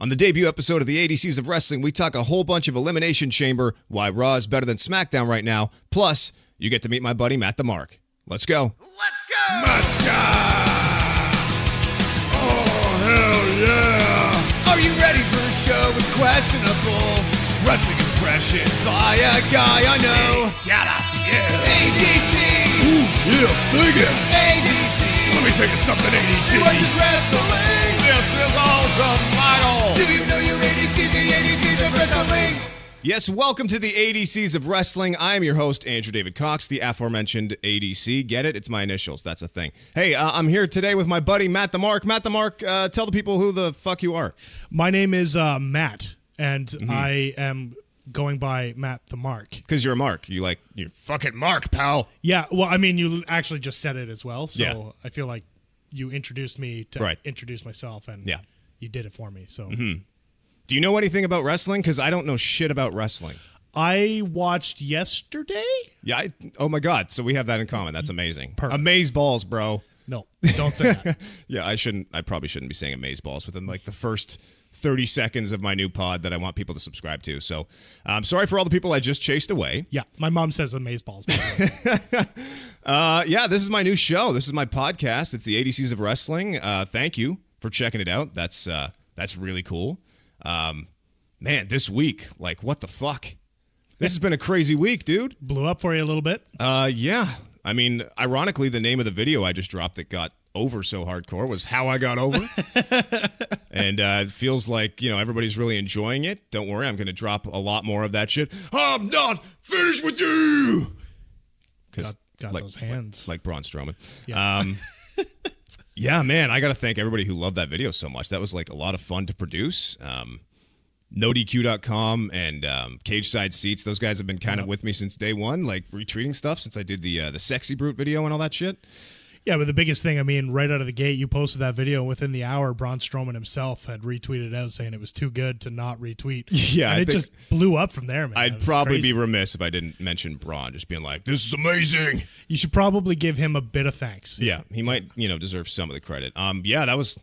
On the debut episode of the ADCs of Wrestling, we talk a whole bunch of Elimination Chamber, why Raw is better than Smackdown right now, plus you get to meet my buddy Matt the Mark. Let's go. Let's go! Let's go! Oh, hell yeah! Are you ready for a show with questionable Wrestling impressions by a guy I know? It's gotta, yeah. ADC! Ooh, yeah, dig it. ADC! Let me take you something, ADC. What is wrestling? This is awesome, Michael. Do you know your ADCs, the ADCs of wrestling? Yes, welcome to the ADCs of Wrestling. I am your host, Andrew David Cox, the aforementioned ADC. Get it? It's my initials. That's a thing. Hey, I'm here today with my buddy, Matt the Mark. Matt the Mark, tell the people who the fuck you are. My name is Matt, and I am going by Matt the Mark. Because you're a Mark. You're fucking Mark, pal. Yeah, well, I mean, you actually just said it as well, so Yeah. I feel like you introduced me to introduce myself, and Yeah. you did it for me. So, Do you know anything about wrestling? Because I don't know shit about wrestling. I watched yesterday. Yeah. Oh, my God. So we have that in common. That's amazing. Perfect. Amazeballs, bro. No, don't say that. Yeah, I probably shouldn't be saying amazeballs within like the first 30 seconds of my new pod that I want people to subscribe to. So I'm sorry for all the people I just chased away. Yeah, my mom says amazeballs. Yeah, this is my new show. This is my podcast. It's the ADCs of Wrestling. Thank you for checking it out. That's really cool. Man, this week, like, what the fuck? This has been a crazy week, dude. Blew up for you a little bit. Yeah. I mean, ironically, the name of the video I just dropped that got over so hardcore was How I Got Over. And it feels like, everybody's really enjoying it. Don't worry, I'm going to drop a lot more of that shit. I'm not finished with you! Got those hands. Like Braun Strowman. Yeah. Yeah, man, I got to thank everybody who loved that video so much. That was like a lot of fun to produce. NoDQ.com and Cage Side Seats, those guys have been kind of with me since day one, like retweeting stuff since I did the Sexy Brute video and all that shit. Yeah, but the biggest thing, I mean, right out of the gate, you posted that video, and within the hour, Braun Strowman himself had retweeted out saying it was too good to not retweet. Yeah, and it just blew up from there, man. I'd probably be remiss if I didn't mention Braun, just being like, this is amazing. You should probably give him a bit of thanks. Yeah, he might, deserve some of the credit. Yeah, that was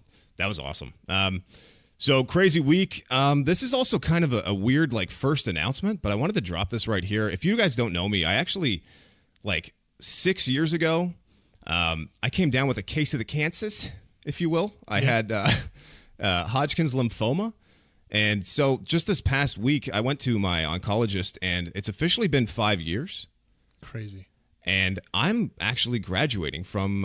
awesome. So crazy week. This is also kind of a weird first announcement, but I wanted to drop this right here. If you guys don't know me, I actually 6 years ago, I came down with a case of the cancers, if you will. I had Hodgkin's lymphoma. And so just this past week, I went to my oncologist, and it's officially been 5 years. Crazy. And I'm actually graduating from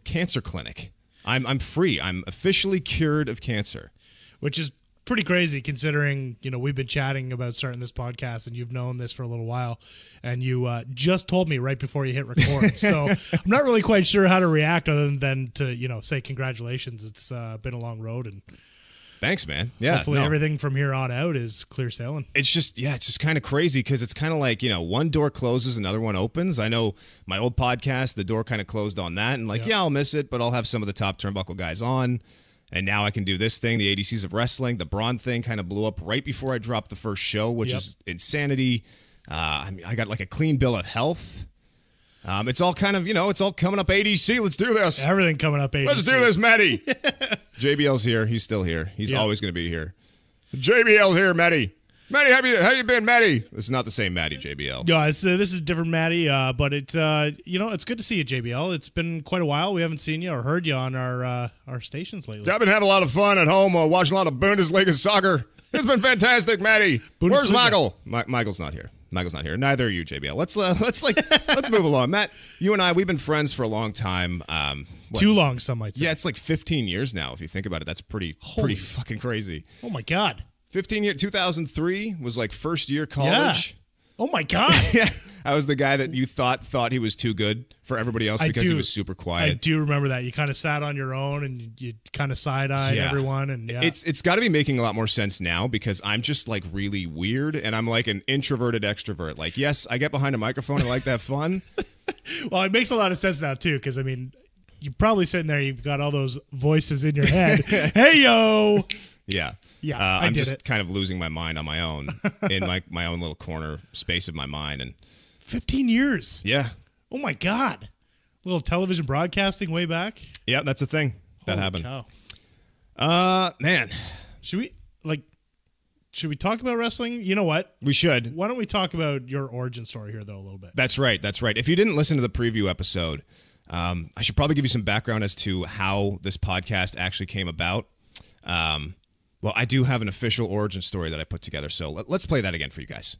cancer clinic. I'm free. I'm officially cured of cancer. Which is pretty crazy considering, we've been chatting about starting this podcast and you've known this for a little while, and you just told me right before you hit record. So I'm not really quite sure how to react other than to, say congratulations. It's been a long road, and thanks, man. Yeah. Hopefully everything from here on out is clear sailing. It's just kind of crazy because it's kind of like, one door closes, another one opens. I know my old podcast, the door kind of closed on that, and I'll miss it, but I'll have some of the top turnbuckle guys on. And now I can do this thing, the ADCs of Wrestling. The Braun thing kind of blew up right before I dropped the first show, which is insanity. I got a clean bill of health. It's all kind of, it's all coming up ADC. Let's do this. Everything coming up ADC. Let's do this, Matty. JBL's here. He's still here. He's always going to be here. JBL's here, Matty. Matty, how you been, Matty? This is not the same Matty, JBL. Yeah, this is different Matty, but it's it's good to see you, JBL. It's been quite a while. We haven't seen you or heard you on our stations lately. I've been having a lot of fun at home watching a lot of Bundesliga soccer. It's been fantastic, Matty. Where's Michael? Michael's not here. Michael's not here. Neither are you, JBL. Let's move along. Matt, you and I, we've been friends for a long time. Too long, some might say. Yeah, it's 15 years now. If you think about it, that's pretty fucking crazy. Oh my God. 15 years, 2003 was first year college. Yeah. Oh my God. Yeah. I was the guy that you thought he was too good for everybody else because he was super quiet. I do remember that. You kind of sat on your own and you kind of side-eyed everyone. And It's got to be making a lot more sense now because I'm just really weird and I'm like an introverted extrovert. Yes, I get behind a microphone and I like to have fun. Well, it makes a lot of sense now too because, you're probably sitting there, you've got all those voices in your head. Hey, yo! Yeah. Yeah, I'm just kind of losing my mind on my own in my own little corner space of my mind. And 15 years. Yeah. Oh my God. A little television broadcasting way back. Yeah, that's a thing that happened. Cow. Man. Should we like, should we talk about wrestling? You know what? We should. Why don't we talk about your origin story here, though, a little bit? That's right. That's right. If you didn't listen to the preview episode, I should probably give you some background as to how this podcast actually came about. Well, I do have an official origin story that I put together, so let's play that again for you guys.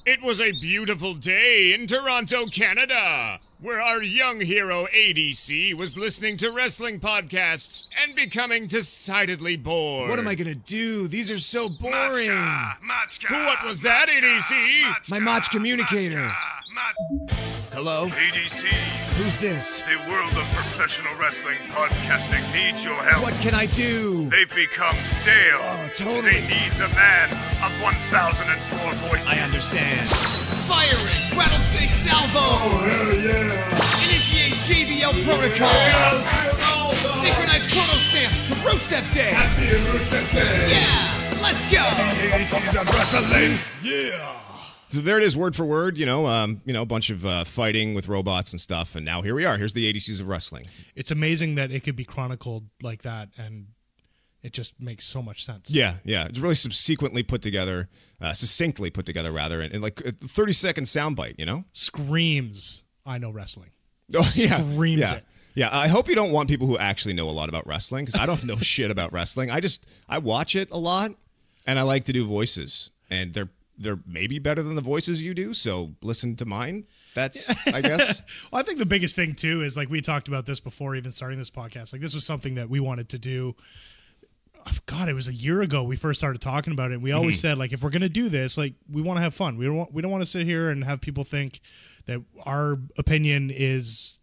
It was a beautiful day in Toronto, Canada, where our young hero ADC was listening to wrestling podcasts and becoming decidedly bored. What am I gonna do? These are so boring. What was that, ADC? My Mach communicator. Hello? ADC, Who's this? the world of professional wrestling podcasting needs your help. What can I do? They've become stale. Oh, totally. They need the man of 1004 voices. I understand. Firing! Rattlesnake salvo! Oh, hell yeah! Initiate JBL protocol! Synchronize chrono stamps to Rusev Day! Happy Rusev Day! Yeah! Let's go! ADC's on wrestling. Yeah. So there it is, word for word. A bunch of fighting with robots and stuff, and now here we are. Here's the ADCs of wrestling. It's amazing that it could be chronicled like that, and it just makes so much sense. Yeah. It's really succinctly put together, rather, in like a 30-second soundbite. Screams, I know wrestling. Oh, Screams it. Yeah, I hope you don't want people who actually know a lot about wrestling, because I don't know shit about wrestling. I watch it a lot, and I like to do voices, and they're maybe better than the voices you do, so listen to mine. That's, I guess. Well, I think the biggest thing, too, is like we talked about this before even starting this podcast. Like this was something that we wanted to do. God, it was a year ago we first started talking about it. And we always said, like, if we're going to do this, like, we want to have fun. We don't want to sit here and have people think that our opinion is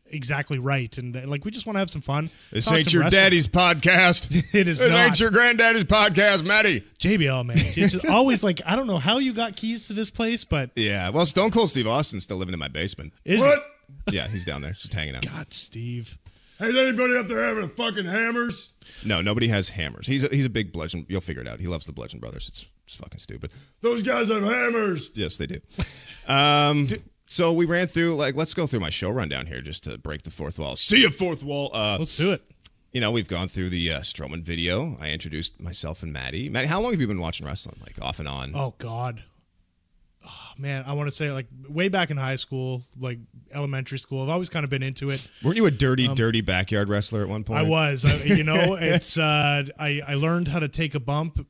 exactly right, and like we just want to have some fun. This ain't your daddy's podcast. It is this not. ain't your granddaddy's podcast, Matty. JBL, man, it's just always like, I don't know how you got keys to this place, but yeah, well, Stone Cold Steve Austin's still living in my basement. Is What? it? Yeah, he's down there just hanging out. God, Steve. Hey, is anybody up there having fucking hammers? No, nobody has hammers. He's a big bludgeon. You'll figure it out. He loves the Bludgeon Brothers. It's fucking stupid. Those guys have hammers. Yes, they do. So we ran through, like, let's go through my show rundown here just to break the fourth wall. See ya, fourth wall. Let's do it. We've gone through the Strowman video. I introduced myself and Maddie. Maddie, how long have you been watching wrestling? Like, off and on? Oh, God. Oh, man, I want to say, like, way back in high school, like, elementary school. I've always kind of been into it. Weren't you a dirty backyard wrestler at one point? I was. It's I learned how to take a bump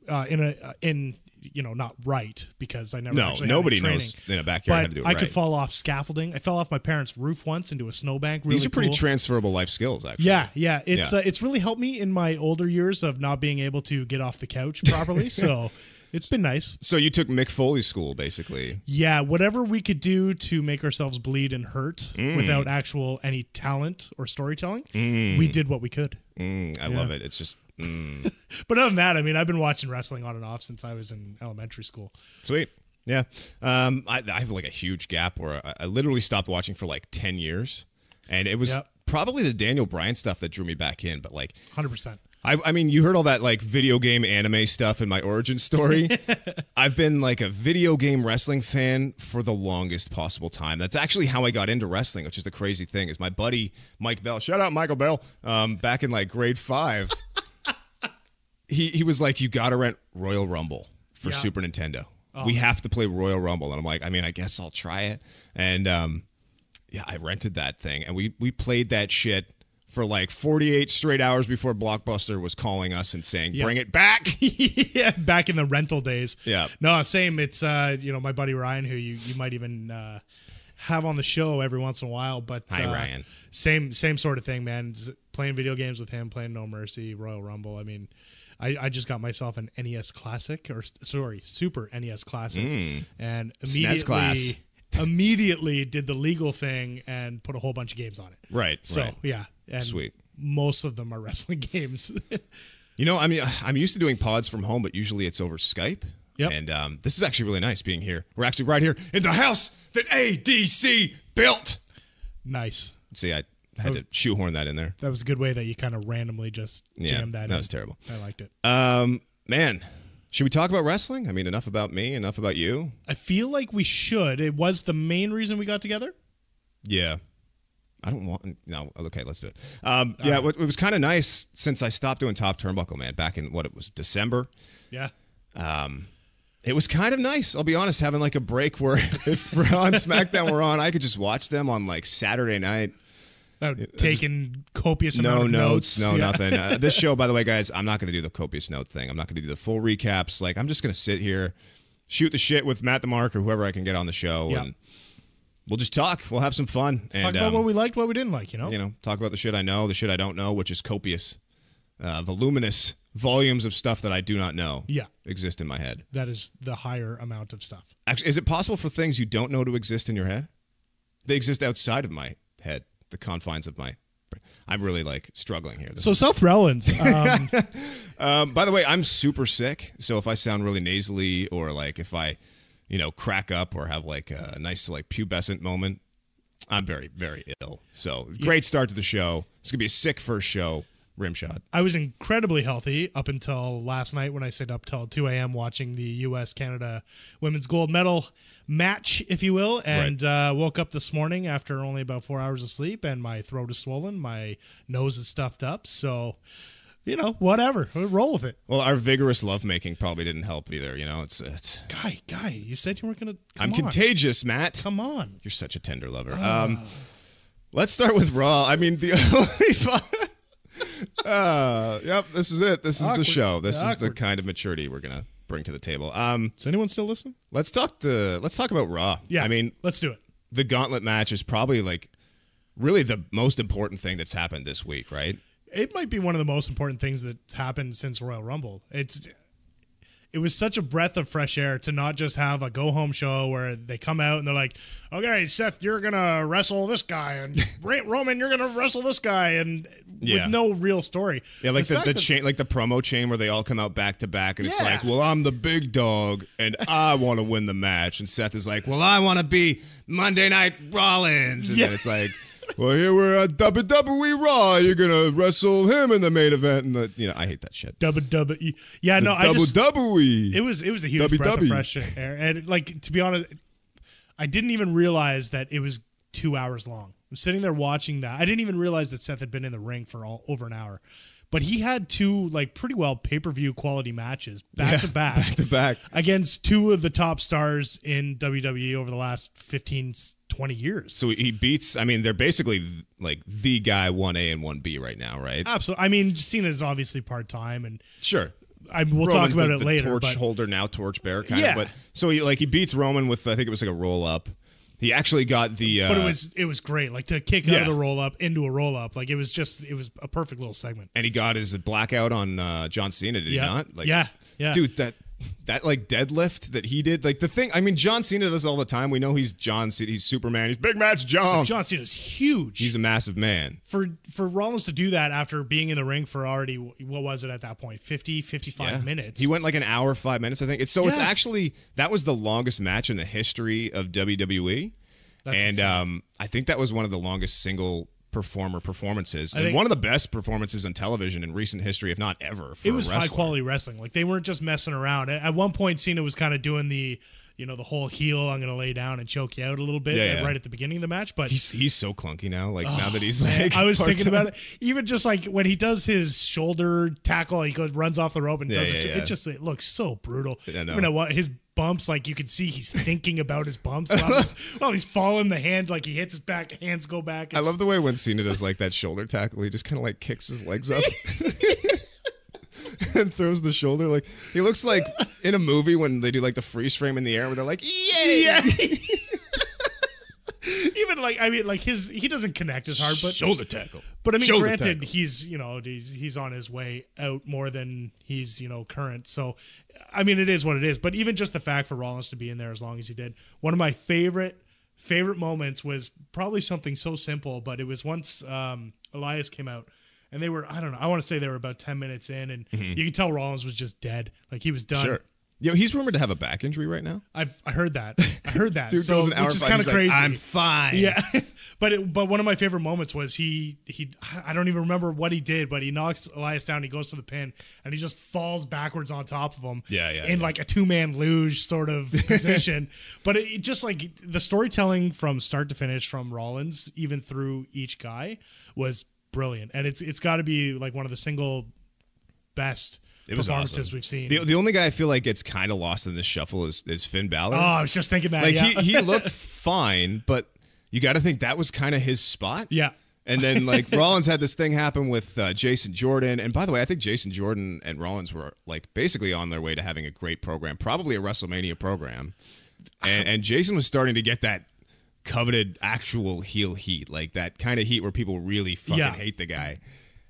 not right, because I never actually nobody had any knows in a backyard how to do it I right. could fall off scaffolding. I fell off my parents' roof once into a snowbank. Really These are pretty cool. transferable life skills, actually. Yeah. It's really helped me in my older years of not being able to get off the couch properly. So it's been nice. So you took Mick Foley's school, basically. Yeah, whatever we could do to make ourselves bleed and hurt without actual any talent or storytelling, we did what we could. I love it. It's just... But other than that, I mean, I've been watching wrestling on and off since I was in elementary school. Sweet. Yeah. I have like a huge gap where I literally stopped watching for like 10 years. And it was probably the Daniel Bryan stuff that drew me back in. But like 100%. I mean, you heard all that like video game anime stuff in my origin story. I've been like a video game wrestling fan for the longest possible time. That's actually how I got into wrestling, which is the crazy thing, is my buddy Mike Bell, shout out Michael Bell, back in like grade 5. He was like, you got to rent Royal Rumble for Super Nintendo. We have to play Royal Rumble. And I'm like, I mean, I guess I'll try it. And I rented that thing. And we played that shit for like 48 straight hours before Blockbuster was calling us and saying, bring it back. Yeah, back in the rental days. Yeah. No, same. It's, my buddy Ryan, who you might even have on the show every once in a while. But Hi, Ryan. Same sort of thing, man. Playing video games with him, playing No Mercy, Royal Rumble. I mean, I just got myself an NES Classic, Super NES Classic, and immediately did the legal thing and put a whole bunch of games on it. Right. So right. yeah, and Sweet. most of them are wrestling games. I mean, I'm used to doing pods from home, but usually it's over Skype. Yep. And this is actually really nice being here. We're actually right here in the house that ADC built. Nice. See, I had to shoehorn that in there. That was a good way that you kind of randomly just jammed that in. That was terrible. I liked it. Man, should we talk about wrestling? I mean, enough about me, enough about you. I feel like we should. It was the main reason we got together. Yeah. I don't want no. Okay, let's do it. Yeah, it was kind of nice since I stopped doing Top Turnbuckle, man. Back in what it was December. Yeah. It was kind of nice. I'll be honest, having like a break where if Raw and SmackDown were on, I could just watch them on like Saturday night. Taking copious amount of notes. No nothing. This show, by the way, guys, I'm not going to do the copious note thing. I'm not going to do the full recaps. Like, I'm just going to sit here, shoot the shit with Matt the Mark or whoever I can get on the show, and we'll just talk. We'll have some fun. Let's talk about what we liked, what we didn't like, talk about the shit I know, the shit I don't know, which is copious, voluminous volumes of stuff that I do not know exist in my head. That is the higher amount of stuff. Actually, is it possible for things you don't know to exist in your head? They exist outside of my head, the confines of my... I'm really, like, struggling here. So, Seth Rawlins. By the way, I'm super sick, so if I sound really nasally or, like, if I, crack up or have, like, a nice, like, pubescent moment, I'm very, very ill. So, great start to the show. It's going to be a sick first show. Rimshot. I was incredibly healthy up until last night when I stayed up till 2 a.m. watching the U.S.-Canada women's gold medal match, if you will, and woke up this morning after only about 4 hours of sleep, and my throat is swollen, my nose is stuffed up, so, whatever. We'll roll with it. Well, our vigorous lovemaking probably didn't help either, It's Guy, you said you weren't going to... I'm contagious, Matt. Come on. You're such a tender lover. Let's start with Raw. I mean, the only... Yep, this is it. This is the show. This is the kind of maturity we're gonna bring to the table. Is anyone still listening? Let's talk about Raw. Yeah, I mean, let's do it. The gauntlet match is probably like really the most important thing that's happened this week, right? It might be one of the most important things that's happened since Royal Rumble. It was such a breath of fresh air to not just have a go-home show where they come out and they're like, okay, Seth, you're going to wrestle this guy, and Roman, you're going to wrestle this guy, and with no real story. Yeah, like the chain, like the promo chain where they all come out back to back, and it's like, well, I'm the big dog, and I want to win the match. And Seth is like, well, I want to be Monday Night Rawlins. And then it's like... Well, here we're at WWE Raw. You're gonna wrestle him in the main event, and I hate that shit. WWE. Yeah, no, WWE. It was a huge breath of fresh air, and like to be honest, I didn't even realize that it was 2 hours long. I'm sitting there watching that. I didn't even realize that Seth had been in the ring for over an hour. But he had two like pretty well pay-per-view quality matches back to back against two of the top stars in WWE over the last 15, 20 years. So he beats, I mean, they're basically like the guy 1A and 1B right now, right? Absolutely. I mean, Cena's obviously part-time and sure. We'll talk about it later. Torch holder now, torch bearer kind of. But so he beats Roman with, I think it was like a roll-up. He actually got the... but it was great. Like, to kick out of the roll-up into a roll-up. Like, it was a perfect little segment. And he got his blackout on John Cena, did he not? Like, yeah. Dude, that like deadlift that he did, like the thing, I mean, John Cena does all the time. We know he's John Cena, he's Superman, he's Big Match John. John Cena's huge. He's a massive man. For Rollins to do that after being in the ring for already, what was it at that point, 55 minutes? He went like an hour, 5 minutes, I think. It's actually, that was the longest match in the history of WWE. That's insane. I think that was one of the longest single performances, and one of the best performances on television in recent history, if not ever. For it was high quality wrestling. Like, they weren't just messing around. At one point, Cena was kind of doing the whole heel, I'm going to lay down and choke you out a little bit right at the beginning of the match. But he's so clunky now. Like, now that he's like, I was thinking about it. Even just like when he does his shoulder tackle, he runs off the rope and does it. It looks so brutal. His bumps, like you can see he's thinking about his bumps while he's falling. The hand, like he hits his back, hands go back. I love the way when Cena does like that shoulder tackle, he just kind of like kicks his legs up and throws the shoulder. Like, he looks like in a movie when they do like the freeze frame in the air where they're like, yeah. Even like, I mean, like he doesn't connect as hard, but shoulder tackle. But I mean, granted, he's on his way out more than he's current. So, I mean, it is what it is. But even just the fact for Rollins to be in there as long as he did, one of my favorite moments was probably something so simple, but it was once Elias came out. And they were, I don't know, I want to say they were about 10 minutes in, and you could tell Rollins was just dead. Like, he was done. Sure. He's rumored to have a back injury right now. I heard that. heard that. Dude so, goes an hour which is five, kind of he's crazy. Like, I'm fine. Yeah. But one of my favorite moments was he I don't even remember what he did, but he knocks Elias down, he goes for the pin, and he just falls backwards on top of him. In like a 2-man luge sort of position. But it just like the storytelling from start to finish from Rawlins, even through each guy, was brilliant. And it's got to be like one of the single best performances we've seen. The only guy I feel like gets kind of lost in this shuffle is Finn Balor. Oh, I was just thinking that. Like he looked fine, but you got to think that was kind of his spot. Yeah. And then like Rollins had this thing happen with Jason Jordan. And by the way, I think Jason Jordan and Rollins were like basically on their way to having a great program, probably a WrestleMania program. And Jason was starting to get that coveted actual heel heat, like that kind of heat where people really fucking hate the guy.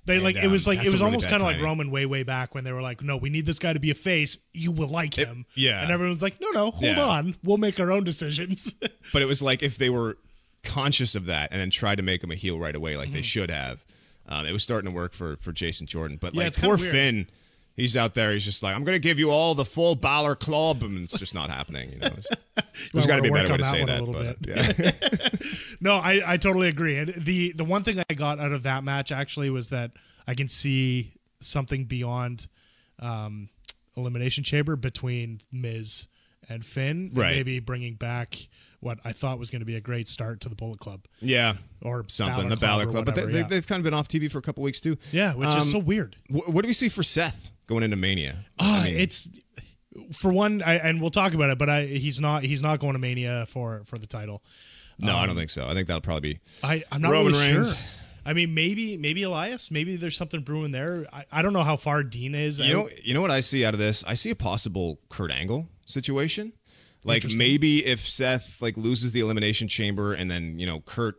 They like it was really almost kind of like timing. Roman way back when they were like, no, we need this guy to be a face. You will like him. And everyone's like, no, hold on. We'll make our own decisions. But it was like if they were conscious of that and then tried to make him a heel right away like they should have, it was starting to work for Jason Jordan. But like poor Finn, he's out there, he's just like, I'm going to give you all the full Balor club, and it's just not happening. You know, there's got to be a better way to say that. But, No, I totally agree. And the one thing I got out of that match actually was that I can see something beyond Elimination Chamber between Miz and Finn, and maybe bringing back what I thought was going to be a great start to the Bullet Club. Yeah. Or something, the Balor Club. But they've kind of been off TV for a couple weeks too. Yeah, which is so weird. What do we see for Seth going into Mania? It's for one, and we'll talk about it, but he's not going to Mania for the title. No, I don't think so. I think that'll probably be I'm not Roman really Reigns. sure. I mean, maybe Elias. Maybe there's something brewing there. I don't know how far Dean is. You know what I see out of this? I see a possible Kurt Angle situation. Like maybe if Seth like loses the Elimination Chamber and then, Kurt,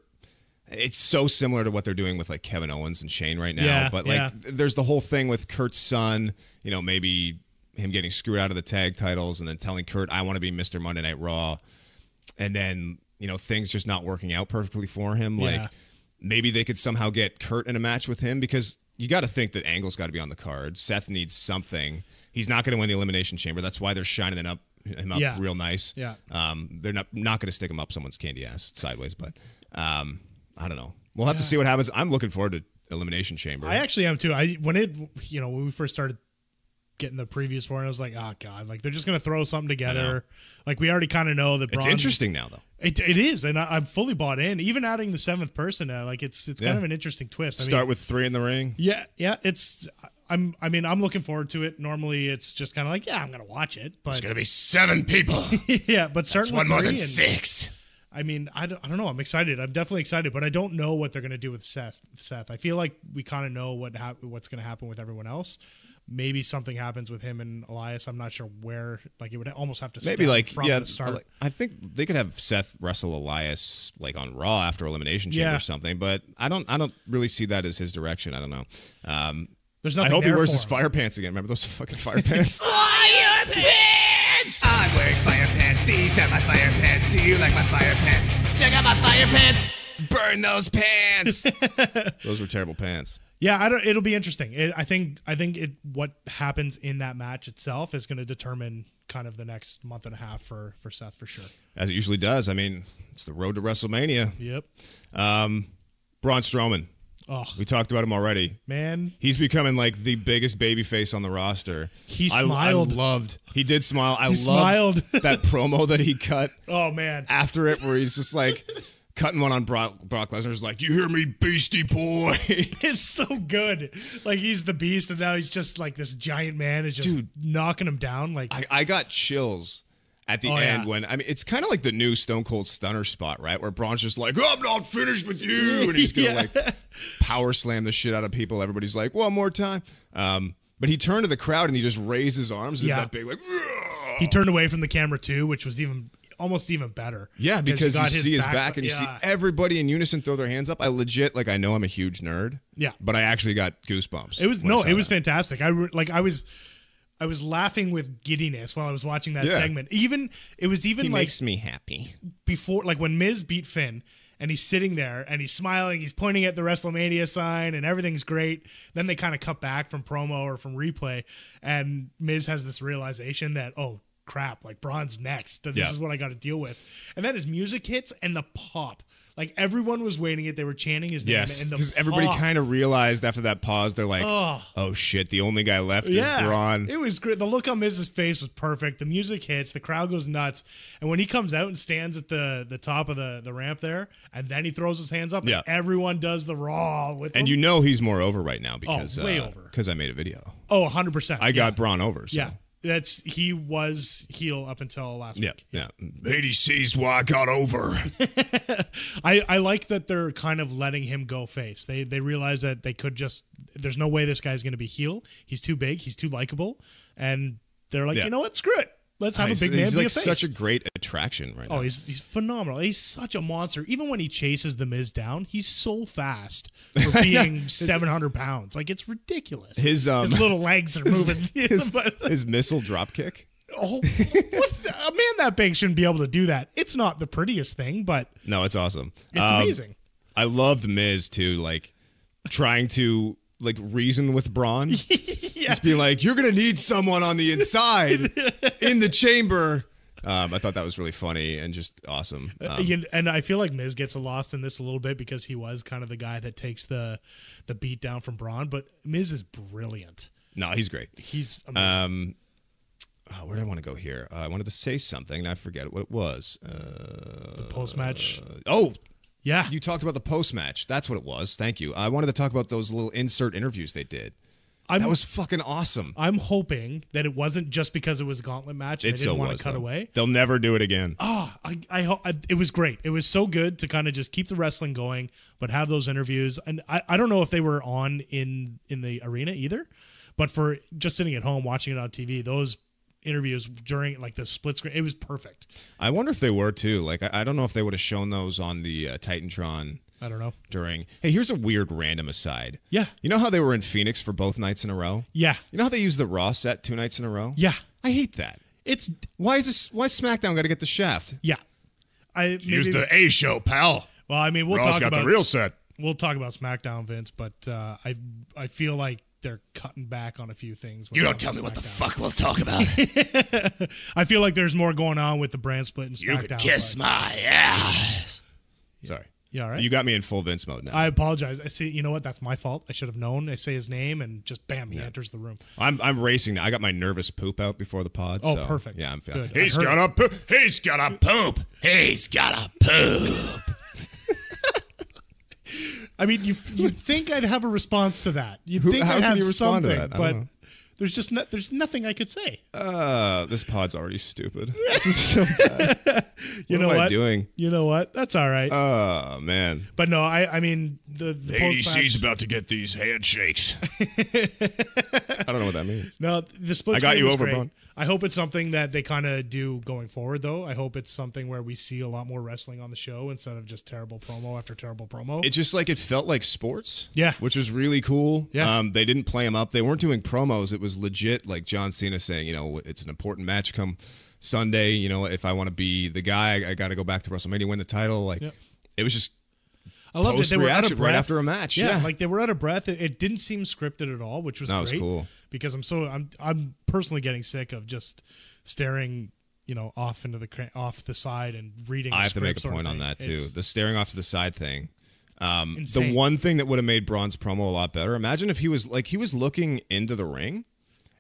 it's so similar to what they're doing with like Kevin Owens and Shane right now. Yeah, but like there's the whole thing with Kurt's son, maybe him getting screwed out of the tag titles and then telling Kurt, I want to be Mr. Monday Night Raw. And then, things just not working out perfectly for him. Like maybe they could somehow get Kurt in a match with him, because you got to think that Angle's got to be on the card. Seth needs something. He's not going to win the Elimination Chamber. That's why they're shining him up real nice. Yeah. They're not going to stick him up someone's candy ass sideways, but I don't know. We'll have to see what happens. I'm looking forward to Elimination Chamber. I actually am too. When we first started getting the previews for it, I was like, oh god, like they're just gonna throw something together. Like we already kind of know that. It's interesting now though. It is, and I'm fully bought in. Even adding the 7th person, like it's kind of an interesting twist. Start with 3 in the ring. Yeah. I'm looking forward to it. Normally, it's just kind of like, I'm gonna watch it, but There's gonna be 7 people. yeah, but starting That's one with more 3 than 6. I mean, I don't know. I'm excited. I'm definitely excited, but I don't know what they're going to do with Seth. I feel like we kind of know what's going to happen with everyone else. Maybe something happens with him and Elias. I'm not sure where. Like it would almost have to maybe like from the start. I think they could have Seth wrestle Elias like on Raw after Elimination Chamber or something. But I don't really see that as his direction. I don't know. There's nothing. I hope he wears his him. fire pants again. Remember those fucking fire pants? Fire pants! I'm wearing fire pants. These are my fire pants. Do you like my fire pants? Check out my fire pants. Burn those pants. Those were terrible pants. Yeah, it'll be interesting. I think what happens in that match itself is going to determine kind of the next month and a half for Seth for sure. As it usually does. I mean, it's the road to WrestleMania. Yep. Braun Strowman. Oh, we talked about him already. Man. He's becoming like the biggest babyface on the roster. He smiled. He did smile. I smiled. That promo that he cut. Oh, man. After it, where he's just like cutting one on Brock Lesnar's like, you hear me, beastie boy? It's so good. Like, he's the beast, and now he's just like this giant man is just knocking him down. Like I got chills at the end when, I mean, it's kind of like the new Stone Cold Stunner spot, right? Where Braun's just like, I'm not finished with you. And he's going to like power slam the shit out of people. Everybody's like, one more time. But he turned to the crowd and he just raised his arms in that big, like, he turned away from the camera too, which was almost even better. Yeah, because you see his back and you see everybody in unison throw their hands up. I legit, like, I know I'm a huge nerd. Yeah. But I actually got goosebumps. It was fantastic. I was laughing with giddiness while I was watching that segment. He makes me happy. Before, like when Miz beat Finn and he's sitting there and he's smiling, he's pointing at the WrestleMania sign and everything's great. Then they kind of cut back from promo or from replay and Miz has this realization that, oh crap, like Braun's next. And this is what I got to deal with. And then his music hits and the pop. Like everyone was waiting it. They were chanting his name. Yes, and because everybody kind of realized after that pause, they're like, oh shit, the only guy left is Braun. It was great. The look on Miz's face was perfect. The music hits. The crowd goes nuts. And when he comes out and stands at the top of the ramp there, and then he throws his hands up, and everyone does the raw with him. And you know he's more over right now because way over. Because I made a video. Oh, 100%. I got Braun over. So. Yeah. He was heel up until last week. Yeah. ADCs why I got over. I like that they're kind of letting him go face. They realize that they could just, there's no way this guy's going to be heel. He's too big. He's too likable. And they're like, you know what? Screw it. Let's have a big man be a face. He's such a great attraction right now. Oh, he's phenomenal. He's such a monster. Even when he chases the Miz down, he's so fast for being 700 pounds. Like, it's ridiculous. His little legs are moving. His missile drop kick. Oh, a man that big shouldn't be able to do that. It's not the prettiest thing, but no, it's awesome. It's amazing. I loved Miz too, like trying to reason with Braun. Just being like, you're gonna need someone on the inside in the chamber. I thought that was really funny and just awesome. And I feel like Miz gets lost in this a little bit because he was kind of the guy that takes the beat down from Braun, but Miz is brilliant. No, he's great. He's amazing. Where did I want to go here? I wanted to say something and I forget what it was. The post-match. Yeah. You talked about the post-match. That's what it was. Thank you. I wanted to talk about those little insert interviews they did. That was fucking awesome. I'm hoping that it wasn't just because it was a gauntlet match and they didn't want to cut away. They'll never do it again. I hope it was great. It was so good to kind of just keep the wrestling going, but have those interviews. And I don't know if they were on in the arena either, but for just sitting at home watching it on TV, those interviews during the split screen, it was perfect. I wonder if they were too. I don't know if they would have shown those on the Titantron. I don't know. Hey, here's a weird random aside. Yeah. You know how they were in Phoenix for both nights in a row? Yeah. You know how they used the Raw set 2 nights in a row? Yeah. I hate that. Why SmackDown got to get the shaft? Yeah. Use the A show, pal. Well, I mean, we'll Raw's talk got about the real set. We'll talk about SmackDown, Vince, but I feel like they're cutting back on a few things. You don't tell me what the fuck we'll talk about. I feel like there's more going on with the brand split and SmackDown. You could kiss my ass. Sorry. You all right? You got me in full Vince mode now. I apologize. I see. You know what? That's my fault. I should have known. I say his name and just bam, he enters the room. I'm racing now. I got my nervous poop out before the pod. Oh, so, perfect. Yeah, I'm feeling. He's got a poop. He's got a poop. He's got a poop. I mean, you'd think I'd have a response to that. You'd think I'd have something, but there's nothing I could say. This pod's already stupid. This is so bad. What am I doing? You know what? That's all right. Oh man. But no, I mean the ADC's about to get these handshakes. I don't know what that means. No, the split. I got you over, great. Braun. I hope it's something that they kind of do going forward, though. I hope it's something where we see a lot more wrestling on the show instead of just terrible promo after terrible promo. It just it felt like sports. Yeah. Which was really cool. Yeah. They didn't play them up. They weren't doing promos. It was legit, like John Cena saying, it's an important match come Sunday. If I want to be the guy, I got to go back to WrestleMania, win the title. It was just I loved it. They were out of breath right after a match. Yeah. Like they were out of breath. It didn't seem scripted at all, which was great. That was cool. Because I'm personally getting sick of just staring, off off the side and reading. I have to make a point on that too. The staring off to the side thing. Insane. The one thing that would have made Braun's promo a lot better. Imagine if he was looking into the ring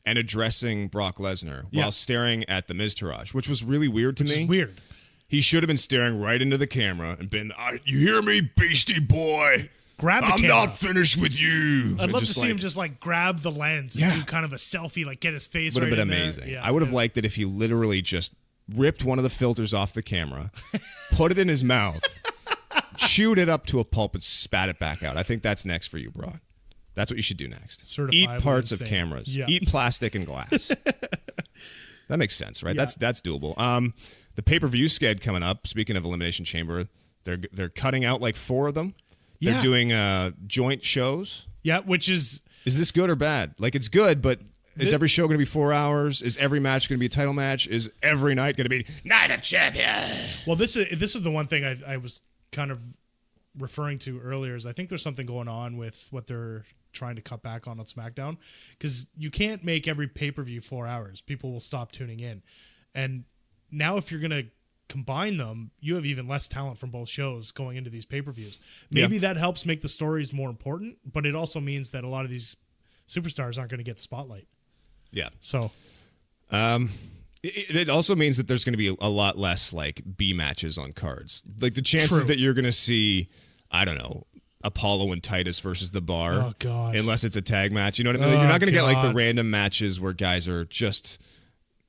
and addressing Brock Lesnar while staring at the Miztourage, which was really weird to me. Which is weird. He should have been staring right into the camera and been, you hear me, beastie boy? Grab the camera. I'm not finished with you. I'd love to see him just grab the lens and do kind of a selfie, get his face would right have been in amazing. There. Yeah, I would have liked it if he literally just ripped one of the filters off the camera, put it in his mouth, chewed it up to a pulp, and spat it back out. I think that's next for you, Broad. That's what you should do next. Eat parts of cameras. Yeah. Eat plastic and glass. That makes sense, right? Yeah. That's doable. The pay-per-view sked coming up, speaking of Elimination Chamber, they're cutting out 4 of them. They're doing joint shows. Yeah, which is this good or bad? It's good, but is every show going to be 4 hours? Is every match going to be a title match? Is every night going to be Night of Champions? Well, this is the one thing I was kind of referring to earlier. Is I think there's something going on with what they're trying to cut back on SmackDown, because you can't make every pay-per-view 4 hours. People will stop tuning in. And now if you're going to combine them, you have even less talent from both shows going into these pay-per-views. Maybe that helps make the stories more important, but it also means that a lot of these superstars aren't going to get the spotlight. Yeah. So, it also means that there's going to be a lot less like B matches on cards. Like the chances that you're going to see, I don't know, Apollo and Titus versus The Bar. Oh God. Unless it's a tag match. You know what I mean? You're not going to get like the random matches where guys are just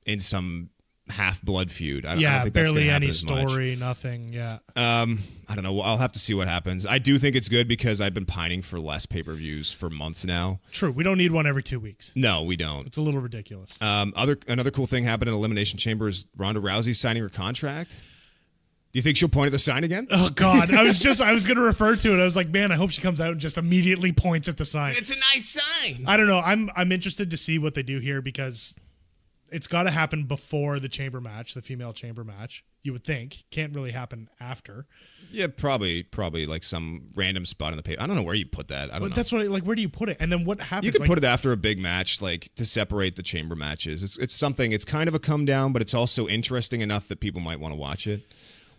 in some half-blood feud. I don't think that's barely happen any as much. story, nothing. Yeah. I don't know. I'll have to see what happens. I do think it's good because I've been pining for less pay-per-views for months now. True. We don't need one every 2 weeks. No, we don't. It's a little ridiculous. Another cool thing happened in Elimination Chamber is Ronda Rousey signing her contract. Do you think she'll point at the sign again? Oh God. I was going to refer to it. I was like, man, I hope she comes out and just immediately points at the sign. It's a nice sign. I don't know. I'm interested to see what they do here because it's got to happen before the chamber match, the female chamber match. You would think. Can't really happen after. Yeah, probably like some random spot on the page. I don't know where you put that. I don't know. That's what where do you put it? And then what happens? You could put it after a big match, like to separate the chamber matches. It's something. It's kind of a come down, but it's also interesting enough that people might want to watch it.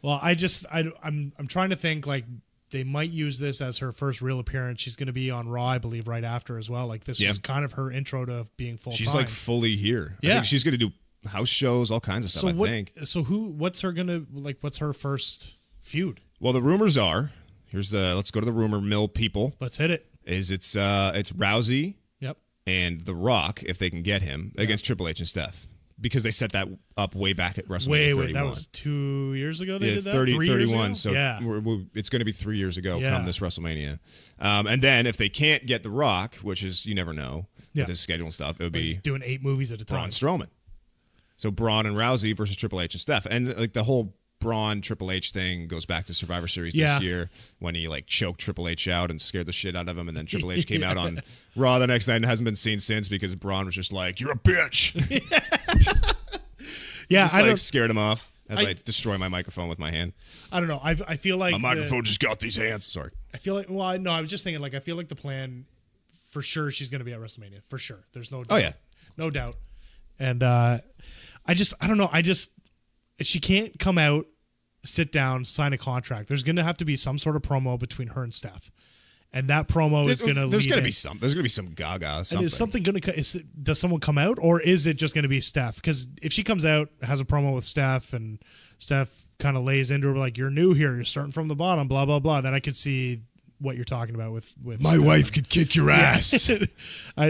Well, I'm trying to think like they might use this as her first real appearance. She's going to be on Raw, I believe, right after as well. Like this is kind of her intro to being full time. She's like fully here. Yeah. I think she's going to do house shows, all kinds of stuff. I think. So what's her first feud? Well, the rumors are let's go to the rumor mill, people. Let's hit it. It's Rousey. Yep. And The Rock, if they can get him, against Triple H and Steph. Because they set that up way back at WrestleMania 31. That was 2 years ago they did that? 30, 3 31. years ago? So it's going to be 3 years ago come this WrestleMania. And then if they can't get The Rock, which is, you never know with his schedule and stuff, it would be he's doing 8 movies at a time. Braun Strowman. So Braun and Rousey versus Triple H and Steph. And like the whole Braun Triple H thing goes back to Survivor Series this year when he like choked Triple H out and scared the shit out of him, and then Triple H came out on Raw the next night and hasn't been seen since because Braun was just like, "You're a bitch." I scared him off as I destroy my microphone with my hand. I don't know. I feel like my microphone just got these hands. Sorry. I feel like I was just thinking like I feel like the plan for sure she's going to be at WrestleMania for sure. There's no doubt. Oh yeah, no doubt. And I don't know. She can't come out, sit down, sign a contract. There's going to have to be some sort of promo between her and Steph. And that promo is going to There's going to be some gaga. Something. And is something going to does someone come out, or is it just going to be Steph? Because if she comes out, has a promo with Steph, and Steph kind of lays into her like, "You're new here, you're starting from the bottom," blah blah blah. Then I could see what you're talking about with my wife could kick your ass.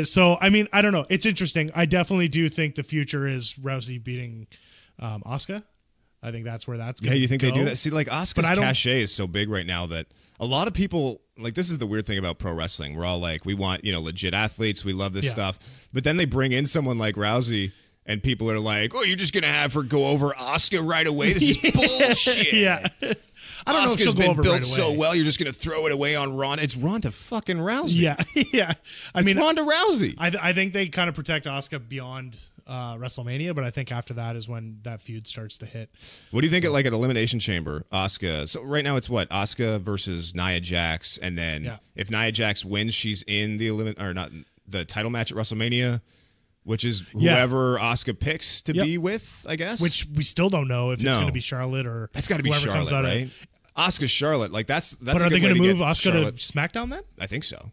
So I mean, I don't know. It's interesting. I definitely do think the future is Rousey beating Asuka. I think that's where that's going to go. Yeah, you think they do that? See, like, Asuka's cachet is so big right now that a lot of people, like, this is the weird thing about pro wrestling. We're all like, we want, legit athletes. We love this stuff. But then they bring in someone like Rousey, and people are like, oh, you're just going to have her go over Asuka right away? This is bullshit. Yeah. I don't know if she'll go over built right away. so well, you're just going to throw it away on Ronda. It's Ronda fucking Rousey. Yeah, yeah. I mean, Ronda Rousey. I think they kind of protect Asuka beyond WrestleMania, but I think after that is when that feud starts to hit. What do you think at Elimination Chamber, Asuka? So right now it's what? Asuka versus Nia Jax, and then if Nia Jax wins, she's in the title match at WrestleMania. Which is whoever Asuka picks to be with, I guess. Which we still don't know if it's going to be Charlotte or that's got to be Charlotte, right? Asuka Charlotte, like that's. But are they going to move Asuka to SmackDown then? I think so.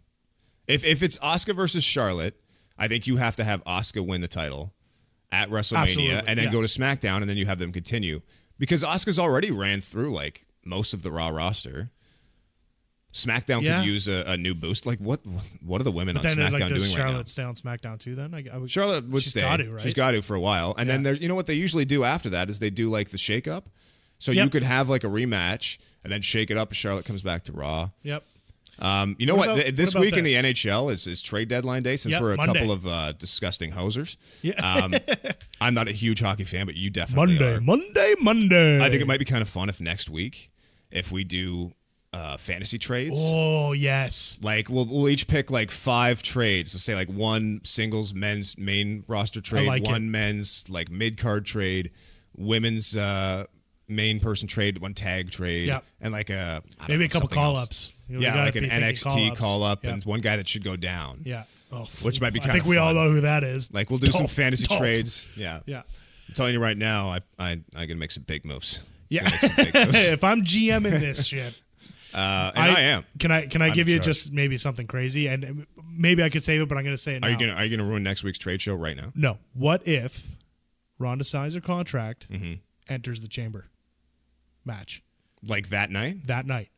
If it's Asuka versus Charlotte, I think you have to have Asuka win the title at WrestleMania and then go to SmackDown, and then you have them continue because Asuka's already ran through like most of the Raw roster. SmackDown could use a new boost. Like what are the women on SmackDown doing right now? Charlotte stay on SmackDown too? Then Charlotte would stay. Right? She's got to for a while, and then there's what they usually do after that is they do like the shake up. So you could have like a rematch and then shake it up. And Charlotte comes back to Raw. Yep. You know what? This week in the NHL is trade deadline day since we're a couple of disgusting hosers. Yeah. I'm not a huge hockey fan, but you definitely are. Monday. I think it might be kind of fun if next week we do fantasy trades. Oh yes. Like we'll each pick like 5 trades. Let's say like one singles men's main roster trade, one men's like mid card trade, women's main person trade, one tag trade, and like maybe a couple call ups. Like an NXT call up and one guy that should go down. Yeah. Oh, which might be kind of I think we all know who that is. Like we'll do some fantasy trades. Yeah. Yeah. telling you right now, I can make some big moves. Yeah. Make some big moves. If I'm GMing this shit, I am. Can I I'm give you in charge. just maybe something crazy? And maybe I could save it, but I'm going to say it now. Are you gonna ruin next week's trade show right now? No. What if Ronda signs her contract, Mm-hmm. enters the chamber match Like that night? that night?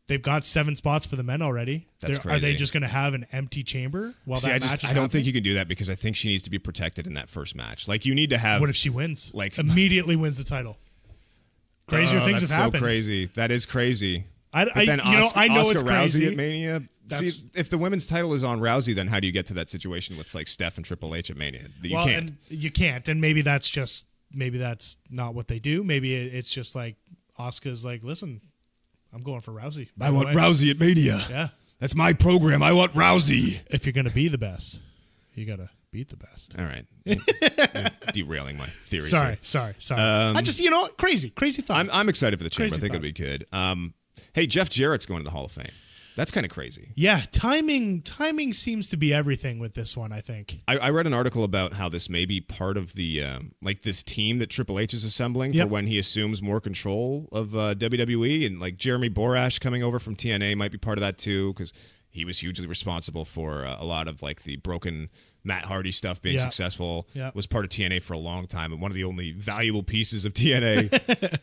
They've got 7 spots for the men already. That's Are they crazy. just going to have an empty chamber while See, that match is I don't think happening? you can do that because I think she needs to be protected in that first match. Like you need to have. What if she wins? Like- immediately wins the title. Crazier things that's have happened. so crazy. That is crazy. I Then you know, I know Oscar it's Rousey crazy. at Mania. That's- See, if the women's title is on Rousey, then how do you get to that situation with like Steph and Triple H at Mania? You well, can't. and you can't, and maybe that's not what they do. Maybe it's just like Oscar's like, listen, I'm going for Rousey. I want Rousey at Mania. Yeah. That's my program. I want Rousey. If you're gonna be the best, you gotta beat the best. All right. Derailing my theories. Sorry. here. I just crazy thought. I'm excited for the chamber. Crazy I think it'll be good. Hey, Jeff Jarrett's going to the Hall of Fame. That's kind of crazy. Yeah, timing seems to be everything with this one, I think. I read an article about how this may be part of the like this team that Triple H is assembling Yep. for when he assumes more control of WWE, and like Jeremy Borash coming over from TNA might be part of that too, because he was hugely responsible for a lot of like the broken Matt Hardy stuff being Yeah. successful. Yeah. Was part of TNA for a long time and one of the only valuable pieces of TNA.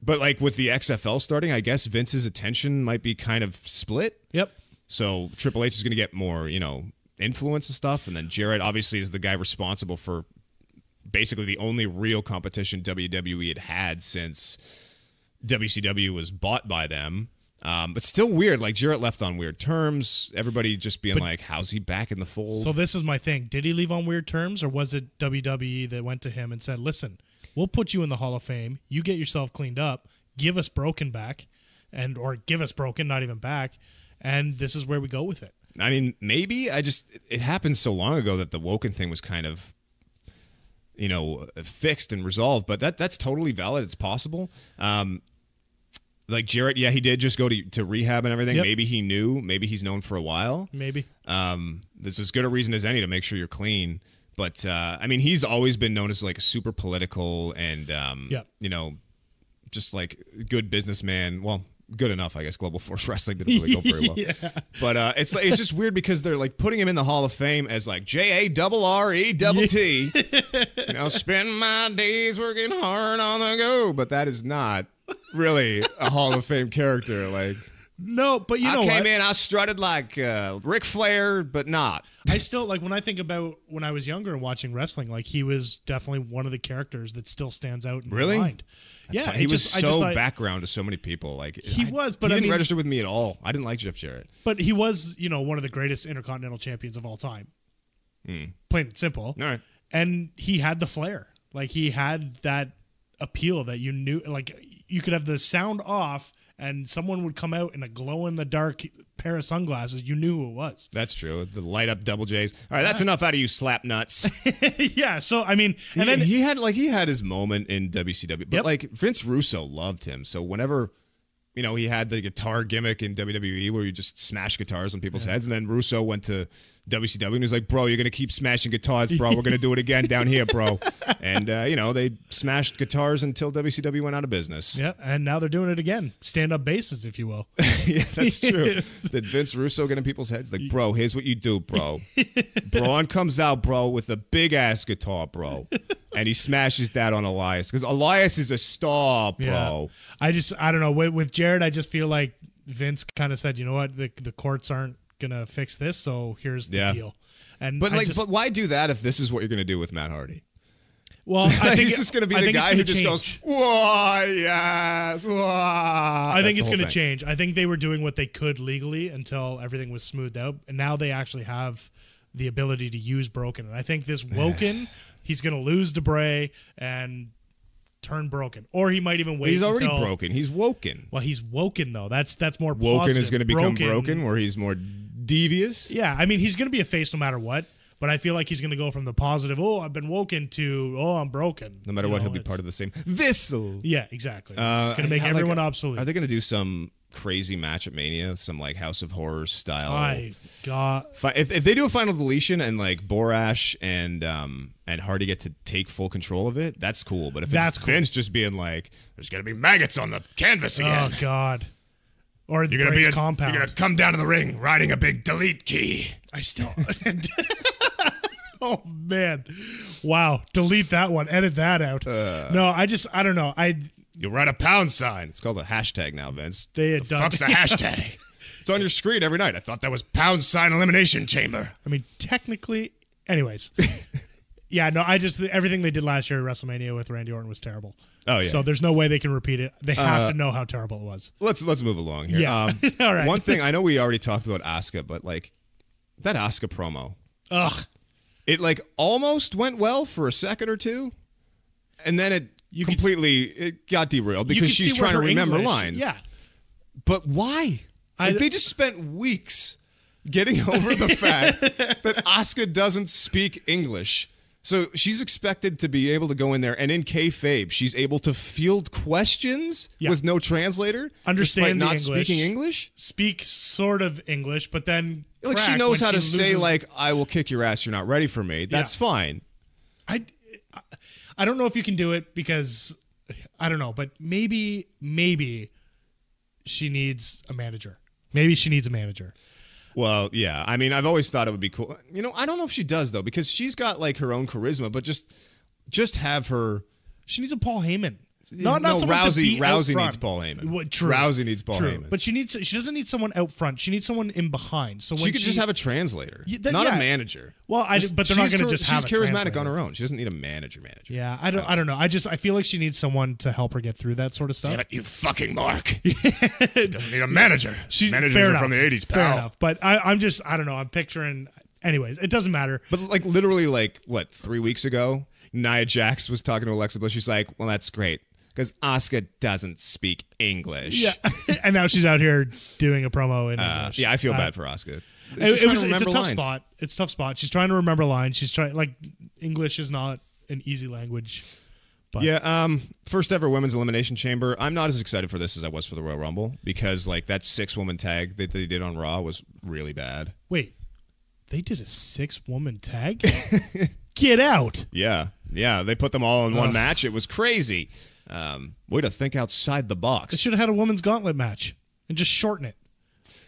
But like with the XFL starting, I guess Vince's attention might be kind of split. Yep. So Triple H is going to get more, influence and stuff. And then Jarrett obviously is the guy responsible for basically the only real competition WWE had since WCW was bought by them. But still weird. Like Jarrett left on weird terms. Everybody just being like, how's he back in the fold? So this is my thing. Did he leave on weird terms, or was it WWE that went to him and said, listen, we'll put you in the Hall of Fame. You get yourself cleaned up. Give us Broken back, or give us Broken, not even back. And this is where we go with it. I mean, maybe. It happened so long ago that the Woken thing was kind of, fixed and resolved. But that's totally valid. It's possible. Like Jarrett, yeah, he did just go to rehab and everything. Yep. Maybe he knew. Maybe he's known for a while. Maybe. There's as good a reason as any to make sure you're clean. But, he's always been known as like a super political and, Yep. just like good businessman. Well, good enough, I guess. Global Force Wrestling didn't really go very well. Yeah. But it's just weird because they're like putting him in the Hall of Fame as like JARRETT. Spend my days working hard on the go. But that is not really a Hall of Fame character. Like, No, but I know came what? in, I strutted like Ric Flair, but not. I still, like, when I think about when I was younger and watching wrestling, like, he was definitely one of the characters that still stands out in Really? my mind. That's Yeah. funny. He was so like, background to so many people. Like He was, but he I didn't mean- register with me at all. I didn't like Jeff Jarrett. But he was, one of the greatest Intercontinental champions of all time. Plain and simple. All right. And he had the flair. Like, he had that appeal that you knew, like, you could have the sound off and someone would come out in a glow-in-the-dark pair of sunglasses. You knew who it was. That's true. The light up double J's. All right, that's enough out of you, slap nuts. Yeah, so, I mean, and then he had his moment in WCW, but Yep. like Vince Russo loved him. So whenever he had the guitar gimmick in WWE where you just smash guitars on people's heads, and then Russo went to WCW and he was like, "Bro, you're gonna keep smashing guitars, bro. We're gonna do it again down here, bro." And they smashed guitars until WCW went out of business. yeah, and now they're doing it again. Stand-up basses, if you will. Yeah, that's true. Did Vince Russo get in people's heads? Like, bro, here's what you do, bro. Braun comes out, bro, with a big ass guitar, bro, and he smashes that on Elias because Elias is a star, bro. Yeah. I don't know. With Jarrett, I just feel like Vince kind of said, you know what, the courts aren't gonna fix this, so here's the deal. And But but why do that if this is what you're gonna do with Matt Hardy? well, I think he's just gonna be the guy who just goes, "Whoa, yes, whoa." I think it's going to change. I think they were doing what they could legally until everything was smoothed out, and now they actually have the ability to use Broken. And I think this Woken, he's going to lose Debray and turn Broken, or he might even wait. He's already until, broken. He's woken. Well, he's Woken though. That's more Woken positive. is going to become broken, where he's more devious. Yeah, I mean, he's going to be a face no matter what. But I feel like he's going to go from the positive, oh, I've been woken, to, oh, I'm broken. No matter what, he'll be part of the same vessel. Yeah, exactly. It's going to make everyone obsolete. Are they going to do some crazy match at Mania, some like House of Horrors style. If they do a final deletion and like Borash and Hardy get to take full control of it, that's cool. But if it's Vince just being like, "There's gonna be maggots on the canvas again," oh god, or you're gonna be compound. You're gonna come down to the ring riding a big delete key. I still. Oh man, wow! Delete that one. Edit that out. No, I don't know. You'll write a pound sign. It's called a hashtag now, Vince. They had done. Fuck's a hashtag. It's on your screen every night. I thought that was pound sign Elimination Chamber. I mean, technically, anyways. Yeah, no, everything they did last year at WrestleMania with Randy Orton was terrible. Oh yeah. So there's no way they can repeat it. They have to know how terrible it was. Let's move along here. Yeah. All right. One thing I know we already talked about Asuka, but like that Asuka promo. Ugh. It like almost went well for a second or two, and then it got derailed because she's trying to remember lines. Yeah. But why? They just spent weeks getting over the fact that Asuka doesn't speak English. So she's expected to be able to go in there, and in kayfabe, she's able to field questions with no translator, understand despite not English, speaking English. Speak sort of English, but then like she knows how to say like, "I will kick your ass. You're not ready for me." That's fine. I don't know if you can do it because I don't know, but maybe she needs a manager. Maybe she needs a manager. Well, yeah. I mean, I've always thought it would be cool. You know, I don't know if she does though, because she's got like her own charisma. But just have her. She needs a Paul Heyman. Not Rousey needs Paul Heyman. True. Rousey needs Paul Heyman. But she doesn't need someone out front. She needs someone in behind. So when she could just have a translator, not a manager. Well, but they're not going to just have. She's charismatic on her own. She doesn't need a manager. Yeah, I don't know. I feel like she needs someone to help her get through that sort of stuff. Damn it, you fucking Mark. Doesn't need a manager. Managers are from the 80s, pal. Fair enough. But I don't know. I'm picturing. Anyways, it doesn't matter. But like literally, like what 3 weeks ago, Nia Jax was talking to Alexa Bliss. She's like, "Well, that's great." Because Asuka doesn't speak English. Yeah. And now she's out here doing a promo in English. Yeah, I feel bad for Asuka. It's a tough spot. It's a tough spot. She's trying to remember lines. She's trying, like, English is not an easy language. But. Yeah, first ever Women's Elimination Chamber. I'm not as excited for this as I was for the Royal Rumble because, like, that 6-woman tag that they did on Raw was really bad. Wait, they did a 6-woman tag? Get out. Yeah, they put them all in one match. It was crazy. Way to think outside the box. They should have had a women's gauntlet match and just shorten it.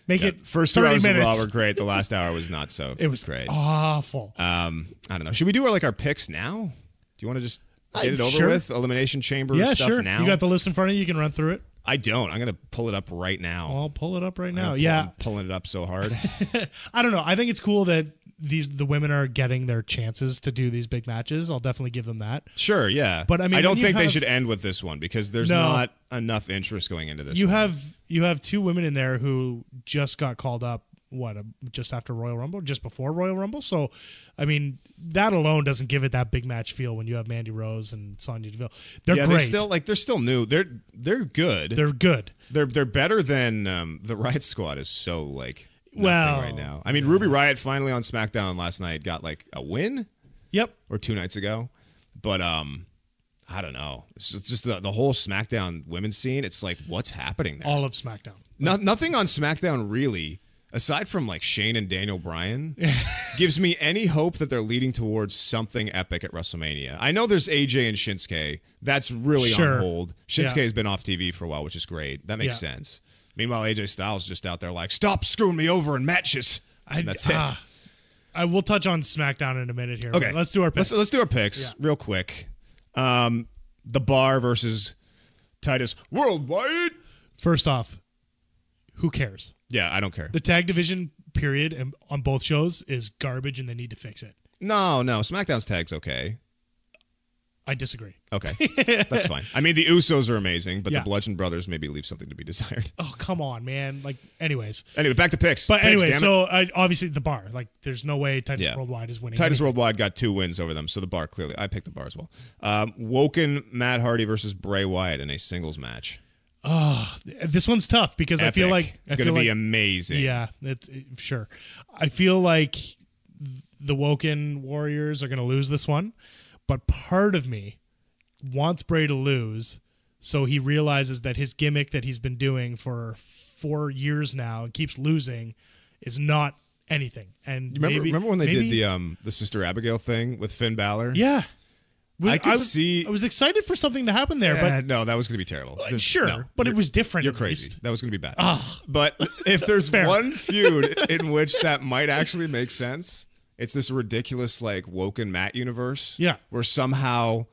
Make it first 2 hours of Raw were great. The last hour was not so. It was great. Awful. I don't know. Should we do our picks now? Do you want to just get it over with? Elimination Chamber stuff now? You got the list in front of you. You can run through it. I don't. I'm going to pull it up right now. I'll pull it up right now. I'm pulling it up so hard. I don't know. I think it's cool that the women are getting their chances to do these big matches. I'll definitely give them that. Sure, yeah. But I mean, I don't think they should end with this one because there's not enough interest going into this. You have 2 women in there who just got called up. Just after Royal Rumble, just before Royal Rumble. So, I mean, that alone doesn't give it that big match feel when you have Mandy Rose and Sonya Deville. They're great. They're still new. They're good. They're good. They're better than the Riot Squad is so like. Right now. I mean, Ruby Riott finally on SmackDown last night got like a win. Yep. Or 2 nights ago. But I don't know. It's just the whole SmackDown women's scene. It's like, what's happening there? All of SmackDown. Nothing on SmackDown really, aside from like Shane and Daniel Bryan, gives me any hope that they're leading towards something epic at WrestleMania. I know there's AJ and Shinsuke. That's really on hold. Shinsuke has been off TV for a while, which is great. That makes sense. Meanwhile, AJ Styles just out there like, stop screwing me over in matches. That's it. I will touch on SmackDown in a minute here. Okay, let's do our picks. Let's do our picks real quick. The Bar versus Titus Worldwide. First off, who cares? Yeah, I don't care. The tag division period and on both shows is garbage, and they need to fix it. No, SmackDown's tag's okay. I disagree. Okay, that's fine. I mean, the Usos are amazing, but the Bludgeon Brothers maybe leave something to be desired. Oh, come on, man. Like, anyways. Anyway, back to picks. But anyway, so obviously the Bar. Like, there's no way Titus Worldwide is winning. Titus Worldwide got 2 wins over them, so the Bar clearly. I picked the Bar as well. Woken Matt Hardy versus Bray Wyatt in a singles match. Oh, this one's tough because Epic. I feel like it's going to be amazing. Yeah, sure. I feel like the Woken Warriors are going to lose this one, but part of me wants Bray to lose so he realizes that his gimmick that he's been doing for 4 years now and keeps losing is not anything. And Remember when they did the Sister Abigail thing with Finn Balor? Yeah. I was excited for something to happen there, but no, that was going to be terrible. But it was different. You're at crazy. least. That was going to be bad. But if there's one feud in which that might actually make sense, it's this ridiculous like Woken Matt universe. Yeah, where somehow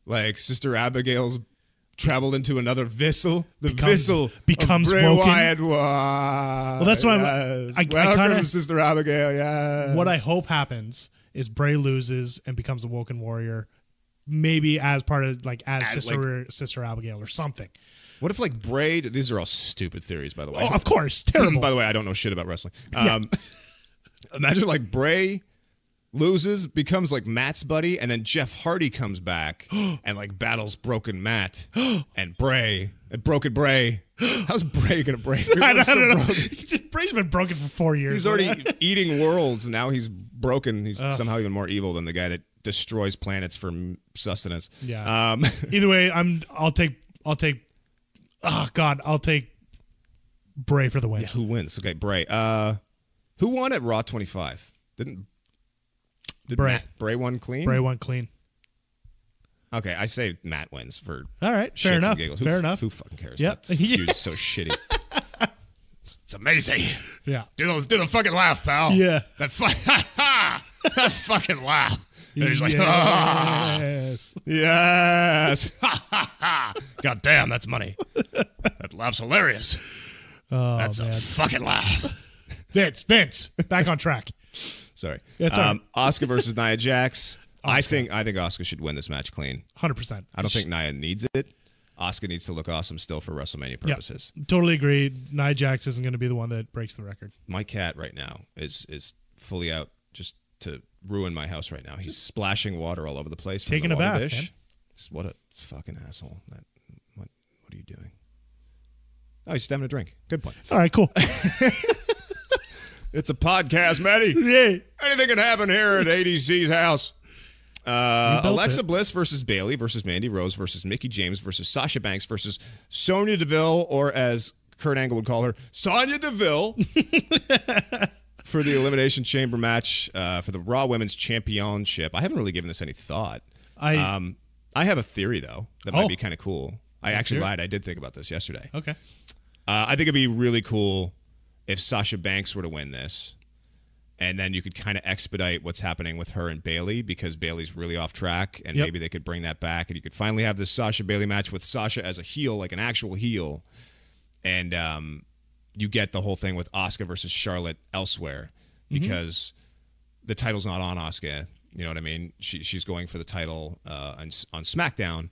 like Sister Abigail's traveled into another vessel. Vessel becomes Bray Woken. Wyatt. Well, that's why welcome, Sister Abigail. Yeah. What I hope happens is Bray loses and becomes a Woken Warrior. Maybe as part of Sister Abigail or something. What if like Bray? These are all stupid theories, by the way. Oh, of course, terrible. By the way, I don't know shit about wrestling. Imagine like Bray loses, becomes like Matt's buddy, and then Jeff Hardy comes back and like battles Broken Matt and Bray and Broken Bray. How's Bray gonna break? I don't know. Bray's been broken for 4 years. He's already eating worlds, and now he's broken. He's somehow even more evil than the guy that destroys planets for sustenance. Yeah. Either way, I'll take Bray for the win. Yeah, who wins? Okay, Bray. Who won at Raw 25? Did Bray. Bray won clean? Bray won clean. Okay, I say Matt wins for all right. Fair enough. Fair enough. Who fucking cares? Yep. That feud's so shitty. It's amazing. Yeah. Do the fucking laugh, pal. Yeah. That fucking laugh. And he's like, yes. Yes. God damn, that's money. That laugh's hilarious. Oh, that's a fucking laugh. Vince, back on track. Sorry. That's all right. Asuka versus Nia Jax. I think Asuka should win this match clean. 100%. I don't think Nia needs it. Asuka needs to look awesome still for WrestleMania purposes. Yep. Totally agree. Nia Jax isn't going to be the one that breaks the record. My cat right now is fully out just to ruin my house right now. He's splashing water all over the place. From Taking the a water bath, dish. What a fucking asshole. What are you doing? Oh, he's just having a drink. Good point. All right, cool. It's a podcast, Matty. Yay. Anything can happen here at ADC's house. Alexa Bliss versus Bayley versus Mandy Rose versus Mickie James versus Sasha Banks versus Sonya Deville, or as Kurt Angle would call her, Sonya Deville, for the Elimination Chamber match for the Raw Women's Championship. I haven't really given this any thought. I have a theory, though, that might be kind of cool. I actually lied. I did think about this yesterday. Okay. I think it'd be really cool if Sasha Banks were to win this, and then you could kind of expedite what's happening with her and Bayley, because Bayley's really off track, and maybe they could bring that back, and you could finally have this Sasha Bayley match with Sasha as a heel, like an actual heel, and you get the whole thing with Asuka versus Charlotte elsewhere, because the title's not on Asuka. You know what I mean? She's going for the title on SmackDown.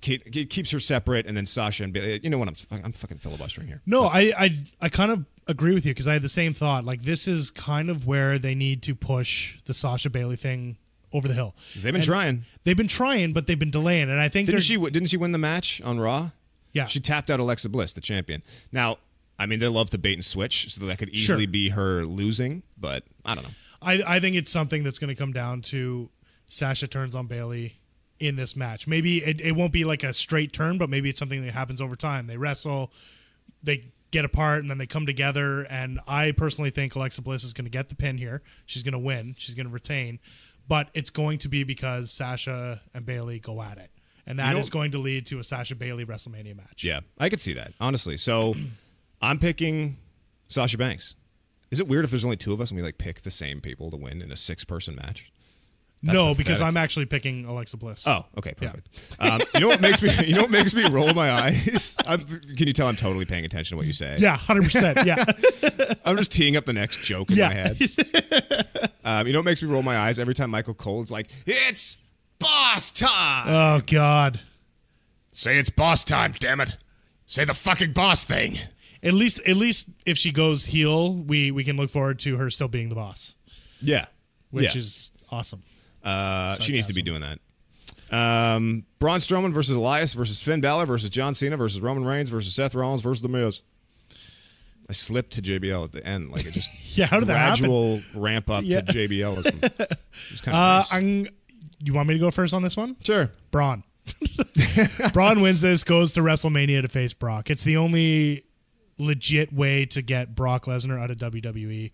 It keeps her separate, and then Sasha and Bayley. You know what? I'm fucking filibustering here. No, I kind of agree with you, because I had the same thought. Like, this is kind of where they need to push the Sasha Bayley thing over the hill. Because they've been trying. They've been trying, but they've been delaying. And I think didn't she win the match on Raw? Yeah, she tapped out Alexa Bliss, the champion. Now, I mean, they love to bait and switch, so that could easily be her losing. But I don't know. I think it's something that's going to come down to Sasha turns on Bayley in this match. Maybe it won't be like a straight turn, but maybe it's something that happens over time. They wrestle, they get apart, and then they come together. And I personally think Alexa Bliss is going to get the pin here. She's going to win. She's going to retain. But it's going to be because Sasha and Bayley go at it. And that is going to lead to a Sasha Bayley WrestleMania match. Yeah, I could see that, honestly. So I'm picking Sasha Banks. Is it weird if there's only two of us and we like pick the same people to win in a 6-person match? That's pathetic. Because I'm actually picking Alexa Bliss. Oh, okay, perfect. Yeah. You know what makes me roll my eyes? Can you tell I'm totally paying attention to what you say? Yeah, 100%. Yeah. I'm just teeing up the next joke in my head. You know what makes me roll my eyes every time Michael Cole's like, "It's boss time." Oh God. Say it's boss time, damn it. Say the fucking boss thing. At least if she goes heel, we can look forward to her still being the boss. Yeah. Which is awesome. She needs to be doing that. Braun Strowman versus Elias versus Finn Balor versus John Cena versus Roman Reigns versus Seth Rollins versus The Miz. I slipped to JBL at the end. Like, it just how did that happen? Gradual ramp up to JBLism. It was kind of nice. You want me to go first on this one? Sure. Braun. Braun wins this, goes to WrestleMania to face Brock. It's the only legit way to get Brock Lesnar out of WWE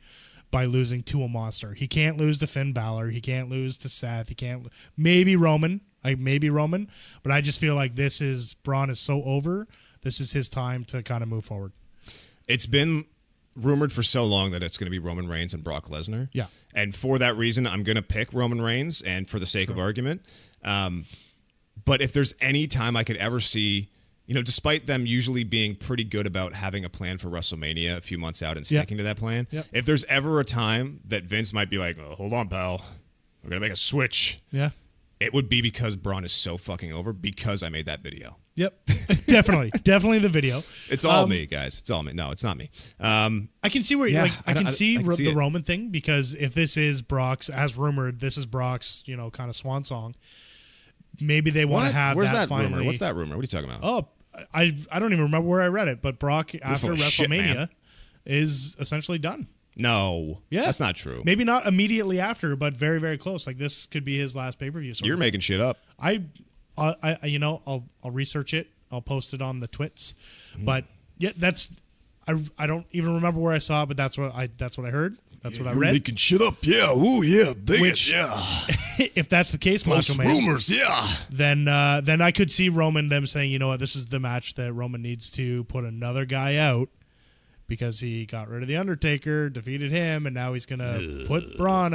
by losing to a monster. He can't lose to Finn Balor. He can't lose to Seth. He can't. Maybe Roman. But I just feel like Braun is so over. This is his time to kind of move forward. It's been rumored for so long that it's going to be Roman Reigns and Brock Lesnar. Yeah. And for that reason, I'm going to pick Roman Reigns, and for the sake of argument. But if there's any time I could ever see, despite them usually being pretty good about having a plan for WrestleMania a few months out and sticking to that plan, if there's ever a time that Vince might be like, oh, hold on, pal, we're going to make a switch. Yeah. It would be because Braun is so fucking over because I made that video. Yep. Definitely the video. It's all me, guys. It's all me. No, it's not me. I can see where I can see the Roman thing, because if this is Brock's, as rumored, this is Brock's, kind of swan song. Maybe they want to have Where's that finally. rumor? What's that rumor? What are you talking about? Oh, I don't even remember where I read it, but Brock after WrestleMania shit, is essentially done. No. Yeah. That's not true. Maybe not immediately after, but very, very close. Like, this could be his last pay-per-view. You're making shit up. I'll research it. I'll post it on the twits. But yeah, I don't even remember where I saw it, but that's what I heard. That's what I read. Making shit up, yeah. Ooh, yeah. If that's the case, Macho Man, rumors, yeah. Then I could see Roman them saying, you know what, this is the match that Roman needs to put another guy out, because he got rid of the Undertaker, defeated him, and now he's gonna put Brock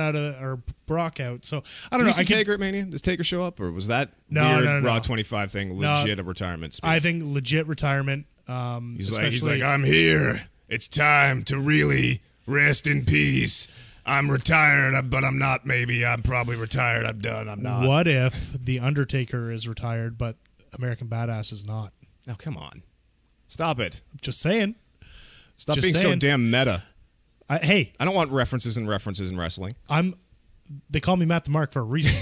out. So I don't know. Did you see Taker at Mania? Does Taker show up, or was that weird Raw 25 thing legit a retirement speech? I think legit retirement. He's like, I'm here. It's time to really rest in peace. I'm retired, but I'm not. Maybe I'm probably retired. I'm done. I'm not. What if the Undertaker is retired, but American Badass is not? Oh, come on. Stop it. Just saying. Stop being so damn meta. I don't want references in wrestling. They call me Matt the Mark for a reason.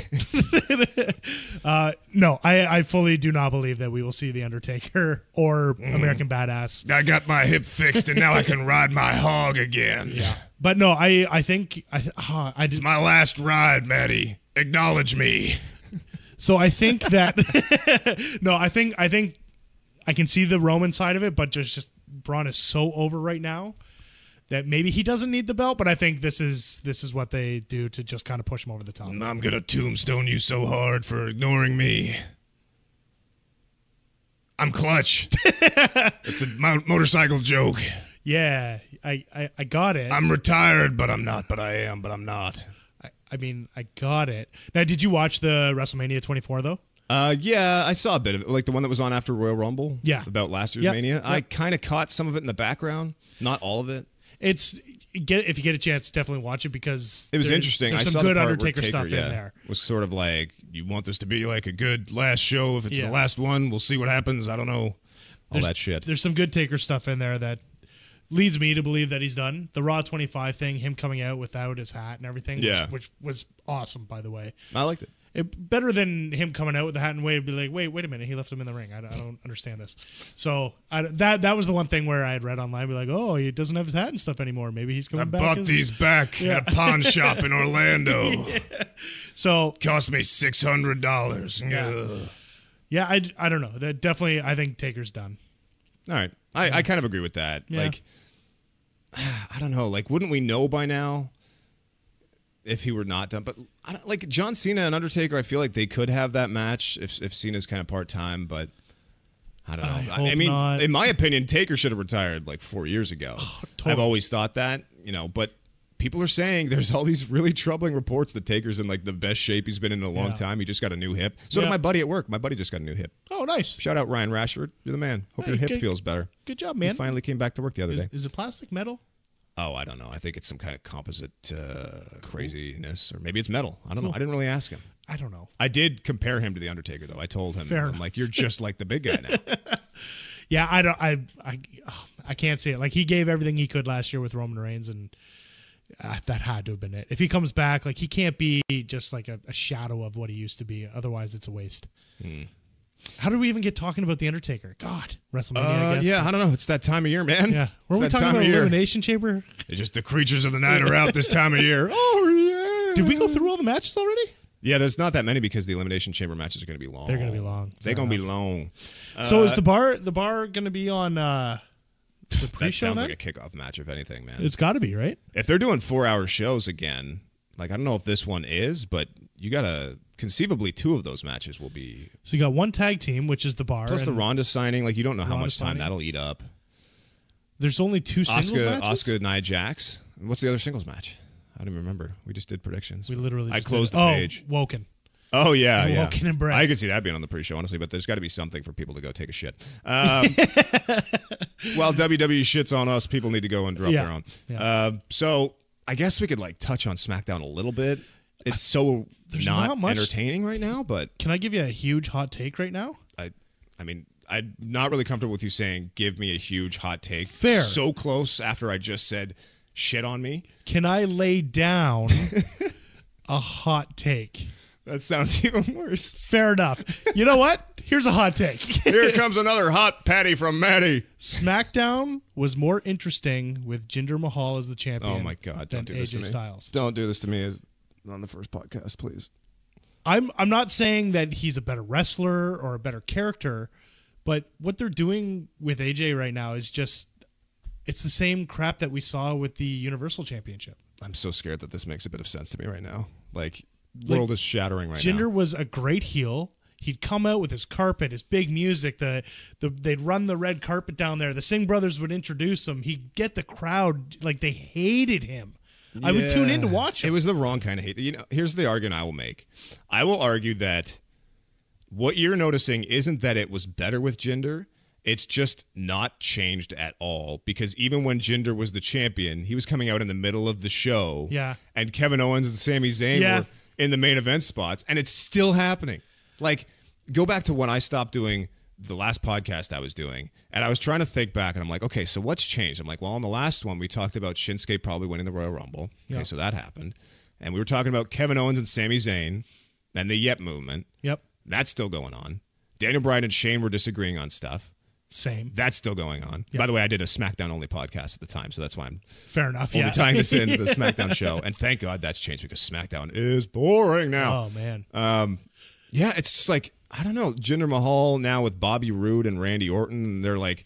No, I fully do not believe that we will see The Undertaker or American Badass. I got my hip fixed, and now I can ride my hog again. Yeah. But no, I think it's my last ride, Maddie. Acknowledge me. So I think that I think I can see the Roman side of it, but just Braun is so over right now that maybe he doesn't need the belt, but I think this is what they do to just kind of push him over the top. I'm gonna tombstone you so hard for ignoring me. I'm clutch. It's a motorcycle joke. Yeah, I got it. I'm retired, but I'm not. But I am, but I'm not. I mean, I got it. Now, did you watch the WrestleMania 24 though? Yeah, I saw a bit of it, like the one that was on after Royal Rumble. Yeah, about last year's Mania. Yep. I kind of caught some of it in the background, not all of it. If you get a chance, definitely watch it, because it was interesting. There's some good Undertaker stuff in there. It was sort of like, you want this to be like a good last show. If it's the last one, we'll see what happens. I don't know. That shit. There's some good Taker stuff in there that leads me to believe that he's done. The Raw 25 thing, him coming out without his hat and everything, which was awesome, by the way. I liked it. Better than him coming out with the hat and be like, wait a minute, he left him in the ring. I don't understand this. So that was the one thing where I had read online, be like, oh, he doesn't have his hat and stuff anymore. Maybe he's coming back. I bought these back at a pawn shop in Orlando. Yeah. So cost me $600. Yeah, I don't know. That definitely, I think Taker's done. All right, I kind of agree with that. Yeah. Like, I don't know. Like, wouldn't we know by now if he were not done? But like John Cena and Undertaker, I feel like they could have that match if Cena's kind of part-time, but I don't know. I mean, not. In my opinion, Taker should have retired like 4 years ago. Totally. I've always thought that, but people are saying there's all these really troubling reports that Taker's in like the best shape he's been in a long time. He just got a new hip. So did my buddy at work. My buddy just got a new hip. Oh, nice. Shout out Ryan Rashford. You're the man. Hope your hip feels better. Good job, man. He finally came back to work the other day. Is it plastic, metal? Oh, I don't know. I think it's some kind of composite craziness, or maybe it's metal. I don't know. I didn't really ask him. I don't know. I did compare him to the Undertaker, though. I told him, I'm like, you're just like the big guy now. Yeah, I can't see it. Like, he gave everything he could last year with Roman Reigns, and that had to have been it. If he comes back, like, he can't be just like a shadow of what he used to be. Otherwise, it's a waste. How did we even get talking about The Undertaker? God, WrestleMania, I guess. Yeah, I don't know. It's that time of year, man. Yeah. Were we talking about Elimination Chamber? It's just the creatures of the night are out this time of year. Oh, yeah. Did we go through all the matches already? Yeah, there's not that many because the Elimination Chamber matches are going to be long. They're going to be long. They're going to be long. So is the bar going to be on The That pre-show sounds then? like a kickoff match, if anything, man. It's got to be, right? If they're doing 4-hour shows again, like I don't know if this one is, but you gotta conceivably 2 of those matches will be. So you got one tag team, which is the bar. Plus the and Ronda signing, like you don't know how Ronda much time signing. that'll eat up. There's only 2 singles matches? Asuka, Nia Jax. What's the other singles match? I don't even remember. We just did predictions. We literally I just closed did. the page. Woken. Oh, yeah, And yeah. Woken and Brett. I could see that being on the pre-show, honestly, but there's got to be something for people to go take a shit. While WWE shits on us, people need to go and drop their own. Yeah. So I guess we could like touch on SmackDown a little bit. It's so not much entertaining right now, but Can I give you a huge hot take right now? I mean, I'm not really comfortable with you saying, give me a huge hot take. Fair. So close after I just said, shit on me. Can I lay down a hot take? That sounds even worse. Fair enough. You know what? Here's a hot take. Here comes another hot patty from Maddie. SmackDown was more interesting with Jinder Mahal as the champion. Oh my God! than Don't do this to AJ me. Styles. Don't do this to me on the first podcast, please. I'm not saying that he's a better wrestler or a better character, but what they're doing with AJ right now is just it's the same crap that we saw with the Universal Championship. I'm so scared that this makes a bit of sense to me right now. Like, world is shattering right Jinder now. was a great heel. He'd come out with his carpet, his big music. They'd run the red carpet down there. The Singh brothers would introduce him. He'd get the crowd like they hated him. I would tune in to watch him. It was the wrong kind of hate. You know, here's the argument I will make. I will argue that what you're noticing isn't that it was better with Jinder. It's just not changed at all, because even when Jinder was the champion, he was coming out in the middle of the show. Yeah. And Kevin Owens and Sami Zayn were in the main event spots, and it's still happening. Like, go back to when I stopped doing the last podcast I was doing, and I was trying to think back, and I'm like, okay, so what's changed? I'm like, well, on the last one, we talked about Shinsuke probably winning the Royal Rumble. Okay, so that happened. And we were talking about Kevin Owens and Sami Zayn and the Yep movement. Yep. That's still going on. Daniel Bryan and Shane were disagreeing on stuff. Same. That's still going on. Yep. By the way, I did a SmackDown only podcast at the time, so that's why I'm Fair enough. only Yeah. tying this into the SmackDown show. And thank God that's changed, because SmackDown is boring now. Oh man. Yeah, it's just like, I don't know, Jinder Mahal now with Bobby Roode and Randy Orton, and they're like,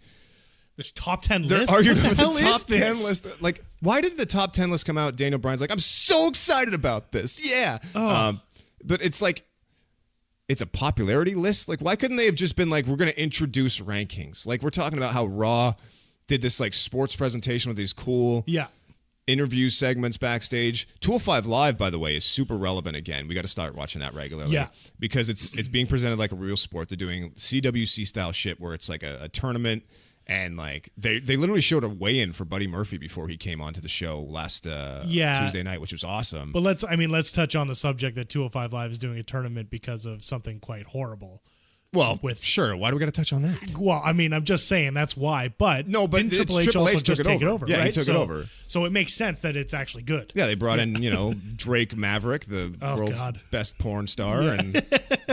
This top 10 they're list. arguing What the over hell the top is this? 10 list. Like, why did the top 10 list come out? Daniel Bryan's like, I'm so excited about this. Yeah. But it's like, it's a popularity list. Like, why couldn't they have just been like, we're going to introduce rankings? Like, we're talking about how Raw did this like sports presentation with these cool interview segments backstage. 205 Live, by the way, is super relevant again. We got to start watching that regularly. Yeah. Because it's being presented like a real sport. They're doing CWC style shit where it's like a tournament, and like they literally showed a weigh-in for Buddy Murphy before he came onto the show last Tuesday night, which was awesome. But let's touch on the subject that 205 Live is doing a tournament because of something quite horrible. Well, sure. Why do we got to touch on that? Well, I mean, I'm just saying that's why. But No, but didn't it's Triple H Triple also H took just it take it over. over? Yeah, he right? took it over. So it makes sense that it's actually good. Yeah, they brought in, Drake Maverick, the world's God. best porn star, and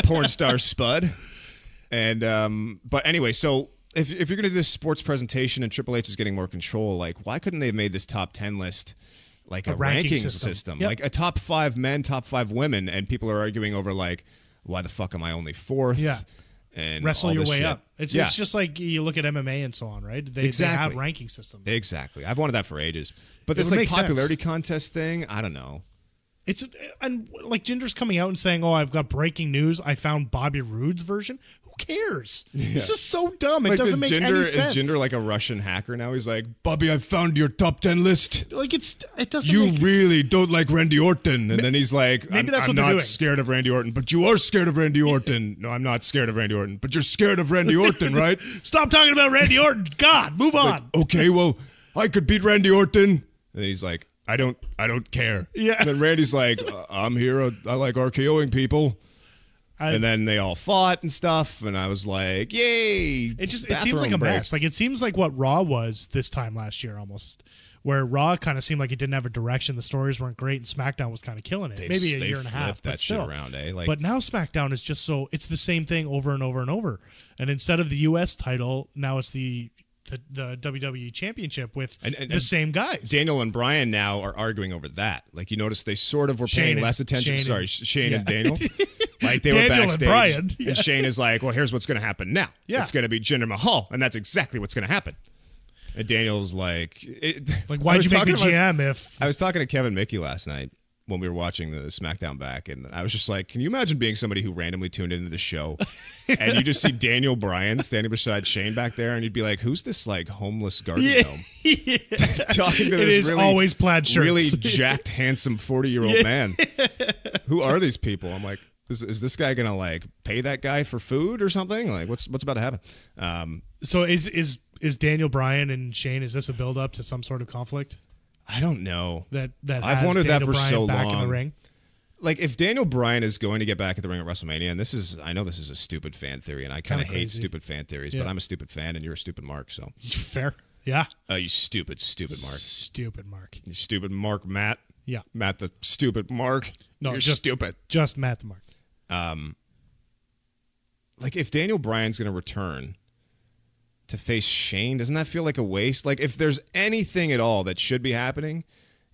porn star Spud. And but anyway, so if you're going to do this sports presentation and Triple H is getting more control, like, why couldn't they have made this top 10 list like a ranking system? Yep. Like a top 5 men, top 5 women, and people are arguing over like, why the fuck am I only 4th? Yeah. And Wrestle all your this way shit. up. It's just like you look at MMA and so on, right? They have ranking systems. Exactly. I've wanted that for ages. But It this would like make sense. popularity contest thing, I don't know. It's and like Jinder's coming out and saying, "Oh, I've got breaking news. I found Bobby Roode's version." Who cares? This is so dumb. It Like, doesn't make any sense. Is Jinder like a Russian hacker now? He's like, Bobby, I found your top 10 list. Like it doesn't. You make, really don't like Randy Orton. And then he's like, Maybe that's I'm what they're not doing. scared of Randy Orton, but you are scared of Randy Orton. No, I'm not scared of Randy Orton, but you're scared of Randy Orton, right? Stop talking about Randy Orton. God, move on. Like, okay, well, I could beat Randy Orton. And then he's like, I don't care. Yeah. And then Randy's like, I'm here. I like RKOing people. And then they all fought and stuff, and I was like, "Yay!" It seems like a mess. Like it seems like what Raw was this time last year, almost, where Raw kind of seemed like it didn't have a direction. The stories weren't great, and SmackDown was kind of killing it. Maybe a year and a half, that but shit still. around, eh? Like, But now SmackDown is just it's the same thing over and over and over. And instead of the U.S. title, now it's the WWE Championship with the same guys. Daniel and Bryan now are arguing over that. Like, you notice they sort of were paying less attention. Shane and Daniel. Like, they were Daniel and backstage. Bryan. And Shane is like, well, here's what's going to happen now. Yeah. It's going to be Jinder Mahal, and that's exactly what's going to happen. And Daniel's like why'd you make me GM if... I was talking to Kevin Mickey last night when we were watching the Smackdown back, and I was just like, can you imagine being somebody who randomly tuned into the show and you just see Daniel Bryan standing beside Shane back there, and you'd be like, who's this like homeless garden gnome talking to this really, always plaid shirts. really jacked, handsome 40-year-old man? Who are these people? I'm like, is this guy gonna like pay that guy for food or something? Like, what's about to happen? So is Daniel Bryan and Shane? Is this a build up to some sort of conflict? I don't know. That I've has wondered Daniel that for Bryan so back long. in the ring. Like, if Daniel Bryan is going to get back at the ring at WrestleMania, and I know this is a stupid fan theory, and I kind of hate stupid fan theories, but I'm a stupid fan, and you're a stupid Mark, so. Fair. Yeah. You stupid Mark. Stupid Mark. You stupid Mark Matt. Yeah. Matt the stupid Mark. No, you're just stupid. Just Matt the Mark. Like, if Daniel Bryan's going to return to face Shane, doesn't that feel like a waste? Like, if there's anything at all that should be happening,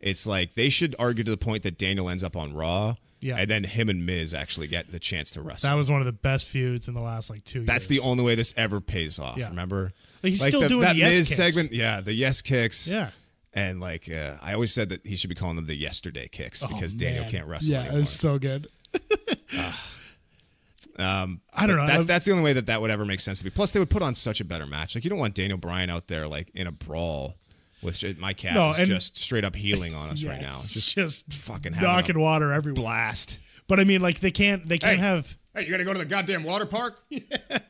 it's like they should argue to the point that Daniel ends up on Raw, and then him and Miz actually get the chance to wrestle. That was one of the best feuds in the last 2 years. That's the only way this ever pays off. Yeah. Remember? Like, he's still doing that the yes Miz kicks. Segment. Yeah, the yes kicks. Yeah. And like I always said that he should be calling them the yesterday kicks because Daniel can't wrestle anymore. Yeah, it was so good. I don't know. That's the only way that would ever make sense to me. Plus, they would put on such a better match. Like, you don't want Daniel Bryan out there like in a brawl with my cat is just straight up healing on us right now. It's just fucking knocking water everywhere. Blast. But I mean, like they can't have. Hey, you gonna go to the goddamn water park?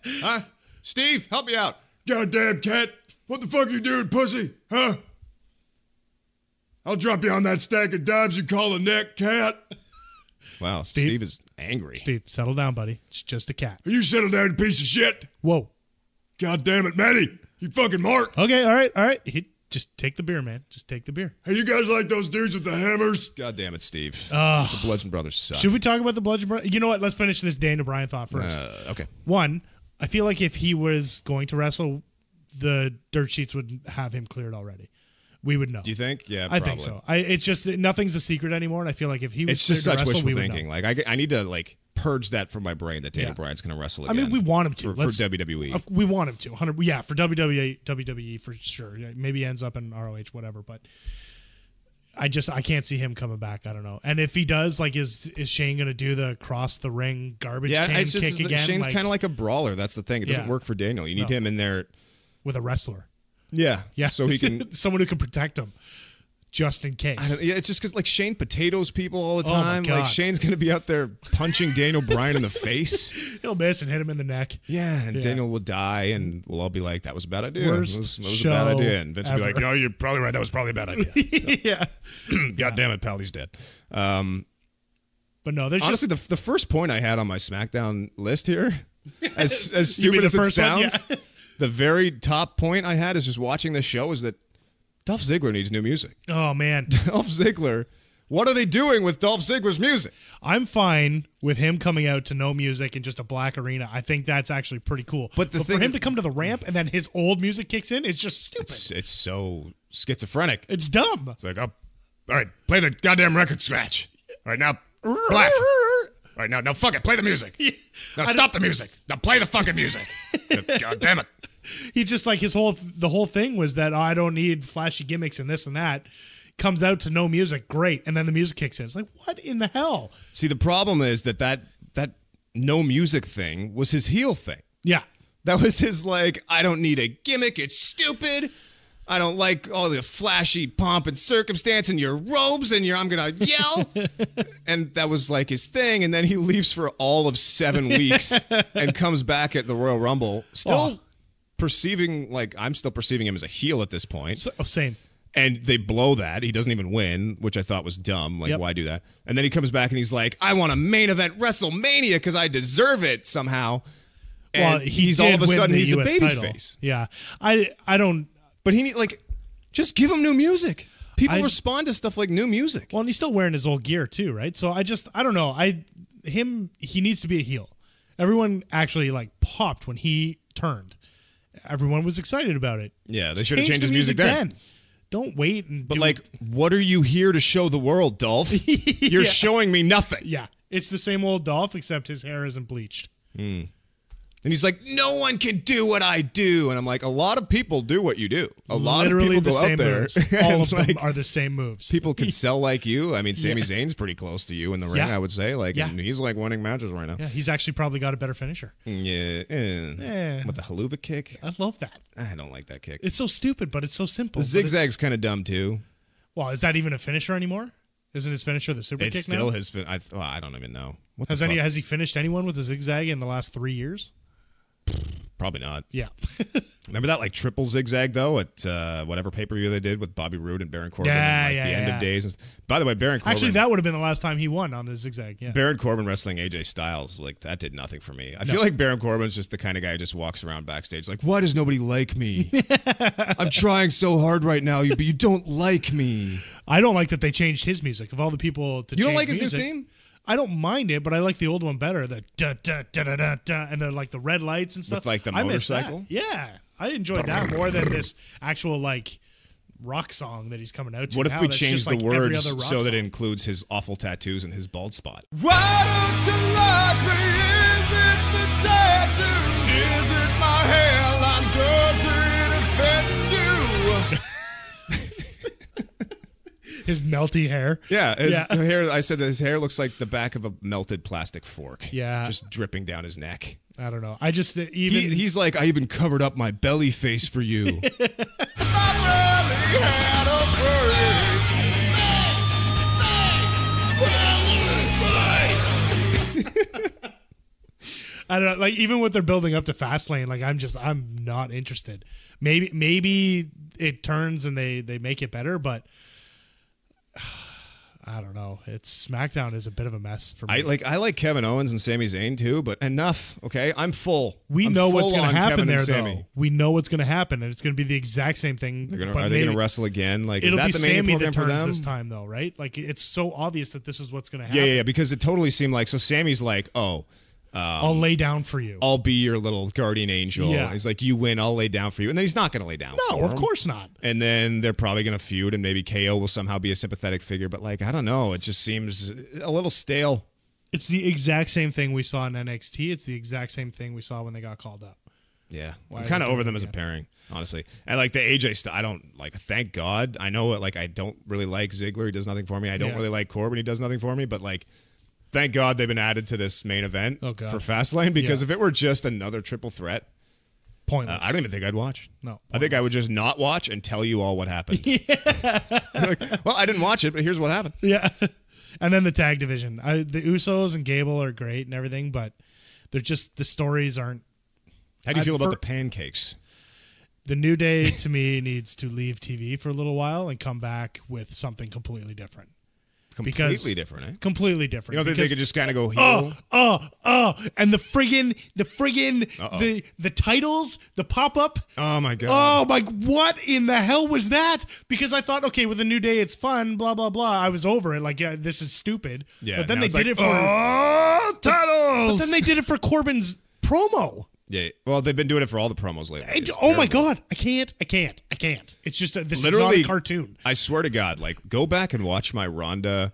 Huh? Steve, help me out. Goddamn cat. What the fuck are you doing, pussy? Huh? I'll drop you on that stack of dimes you call a neck, cat. Wow, Steve is angry. Steve, settle down, buddy. It's just a cat. You settle down, you piece of shit. Whoa. God damn it, Matty. You fucking Mark. Okay, all right. Just take the beer, man. Just take the beer. Hey, you guys like those dudes with the hammers? God damn it, Steve. The Bludgeon Brothers suck. Should we talk about the Bludgeon Brothers? You know what? Let's finish this Daniel Bryan thought first. Okay. One, I feel like if he was going to wrestle, the dirt sheets would have him cleared already. We would know. Do you think? Yeah, I think so. It's just nothing's a secret anymore, and I feel like if he was it's just cleared such to wrestle, wishful we would thinking. know. Like I need to like purge that from my brain that Daniel Bryan's going to wrestle again. I mean, we want him to for WWE. We want him to. 100. Yeah, for WWE for sure. Maybe he ends up in ROH, whatever. But I can't see him coming back. I don't know. And if he does, like, is Shane going to do the cross the ring garbage can it's just kick again? Shane's kind of like a brawler. That's the thing. It doesn't work for Daniel. You need him in there with a wrestler. Yeah. So he can someone who can protect him. Just in case. It's just because like Shane potatoes people all the Oh my time. God. Like Shane's going to be out there punching Daniel Bryan in the face. He'll miss and hit him in the neck. Yeah, and Daniel will die, and we'll all be like, "That was a bad idea. Worst that was a bad show idea." And Vince will be like, "No, you're probably right. That was probably a bad idea." Yeah. God damn it, pal, he's dead. But no, there's honestly just the first point I had on my SmackDown list here, as stupid as it sounds, the very top point I had is just watching this show is that Dolph Ziggler needs new music. Oh, man. Dolph Ziggler. What are they doing with Dolph Ziggler's music? I'm fine with him coming out to no music in just a black arena. I think that's actually pretty cool. But for him to come to the ramp and then his old music kicks in, it's just stupid. It's so schizophrenic. It's dumb. It's like, all right, play the goddamn record scratch. All right, now, black. All right, now fuck it. Play the music. Now stop the music. Now play the fucking music. God damn it. He just like the whole thing was that I don't need flashy gimmicks and this and that. Comes out to no music, great, and then the music kicks in. It's like, what in the hell? See, the problem is that no music thing was his heel thing. Yeah, that was his like, I don't need a gimmick. It's stupid. I don't like all the flashy pomp and circumstance and your robes and I'm gonna yell. And that was like his thing. And then he leaves for all of 7 weeks and comes back at the Royal Rumble still. I'm still perceiving him as a heel at this point. Same. And they blow that. He doesn't even win, which I thought was dumb. Like, why do that? And then he comes back and he's like, I want a main event WrestleMania because I deserve it somehow. And well, he's all of a sudden he's a babyface. Yeah. I don't. But he just give him new music. People respond to stuff like new music. Well, and he's still wearing his old gear too, right? So I don't know. He needs to be a heel. Everyone actually like popped when he turned. Everyone was excited about it. Yeah, they should have changed his music then. Don't wait what are you here to show the world, Dolph? You're showing me nothing. Yeah, it's the same old Dolph except his hair isn't bleached. And he's like, no one can do what I do. And I'm like, a lot of people do what you do. A lot Literally of people the go same out there. moves. All of like, them are the same moves. People can sell like you. I mean, Sami Zayn's pretty close to you in the ring, Yeah. I would say. Like, Yeah. and he's like winning matches right now. Yeah, he's actually probably got a better finisher. Yeah. With the haluva kick. I love that. I don't like that kick. It's so stupid, but it's so simple. The zigzag's kind of dumb too. Well, is that even a finisher anymore? Isn't his finisher the super It's kick still now? his. I don't even know. What Has the fuck? he finished anyone with a zigzag in the last 3 years? Probably not. Yeah. Remember that like triple zigzag though at whatever pay-per-view they did with Bobby Roode and Baron Corbin and, like, the end of days. By the way, Baron Corbin. Actually, that would have been the last time he won on the zigzag. Yeah. Baron Corbin wrestling AJ Styles, like that did nothing for me. I feel like Baron Corbin's just the kind of guy who just walks around backstage like, why does nobody like me? I'm trying so hard right now, but you don't like me. I don't like that they changed his music. Of all the people to You don't change like his music, new theme? I don't mind it, but I like the old one better. The da da da da da da, and then like the red lights and stuff. With, like, the I miss that. motorcycle? Yeah, I enjoyed that more than this actual like rock song that he's coming out to. What if now we that's change just the like every words other rock so that it song. includes his awful tattoos and his bald spot? Why don't you like me? Is it the tattoo? Is it my hairline? Does it offend you? His melty hair? Yeah, his hair. I said that his hair looks like the back of a melted plastic fork. Yeah. Just dripping down his neck. I don't know. I just even He's like, I even covered up my belly face for you. I really had a I don't know. Like even what they're building up to Fastlane, like I'm not interested. Maybe it turns and they make it better, but I don't know. It's SmackDown is a bit of a mess for me. I like Kevin Owens and Sami Zayn too, but enough. Okay, I'm full. We I'm know what's full going to on happen Kevin there, and though. Sammy. We know what's going to happen, and it's going to be the exact same thing. Are they going to wrestle again? Like, is It'll that be the main Sammy program that for turns them? this time, though, right? Like it's so obvious that this is what's going to happen. Yeah, because it totally seemed like Sammy's like, I'll lay down for you. I'll be your little guardian angel. Yeah. He's like, you win, I'll lay down for you, and then he's not going to lay down. No, for of him. course not. And then they're probably going to feud, and maybe KO will somehow be a sympathetic figure. But like, I don't know, it just seems a little stale. It's the exact same thing we saw in NXT. It's the exact same thing we saw when they got called up. Yeah, Why I'm are kind they of over doing them it as a again? pairing, honestly. And like the AJ stuff, I don't like. Thank God, I know like I don't really like Ziggler. He does nothing for me. I don't Yeah. really like Corbin. He does nothing for me. But like, thank God they've been added to this main event Oh, God. for Fastlane, because Yeah. if it were just another triple threat, Pointless. I don't even think I'd watch. No, I think I would just not watch and tell you all what happened. Like, well, I didn't watch it, but here's what happened. Yeah. And then the tag division. The Usos and Gable are great and everything, but they're just the stories aren't. How do you feel about for- the pancakes? The New Day to me needs to leave TV for a little while and come back with something completely different. Completely different, eh? Completely different. You don't think they Because- could just kind of go heel? And the friggin' Uh-oh. the titles, the pop up. Oh my God. Oh my! What in the hell was that? Because I thought, okay, with the New Day, it's fun. Blah blah blah. I was over it. Like, yeah, this is stupid. Yeah, But then now they it's did like, it for titles. But then they did it for Corbin's promo. Yeah, well, they've been doing it for all the promos lately. It's Oh my terrible. God! I can't. It's just this Literally, is not a cartoon. I swear to God, like, go back and watch my Rhonda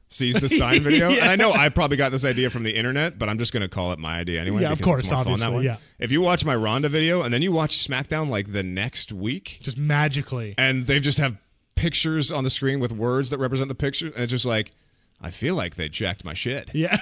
sees the sign video. And I know I probably got this idea from the internet, but I'm just going to call it my idea anyway. Yeah, of because course, it's more fun that obviously, way. yeah. If you watch my Rhonda video and then you watch SmackDown like the next week, Just magically. and they just have pictures on the screen with words that represent the picture, and it's just like, I feel like they jacked my shit. Yeah.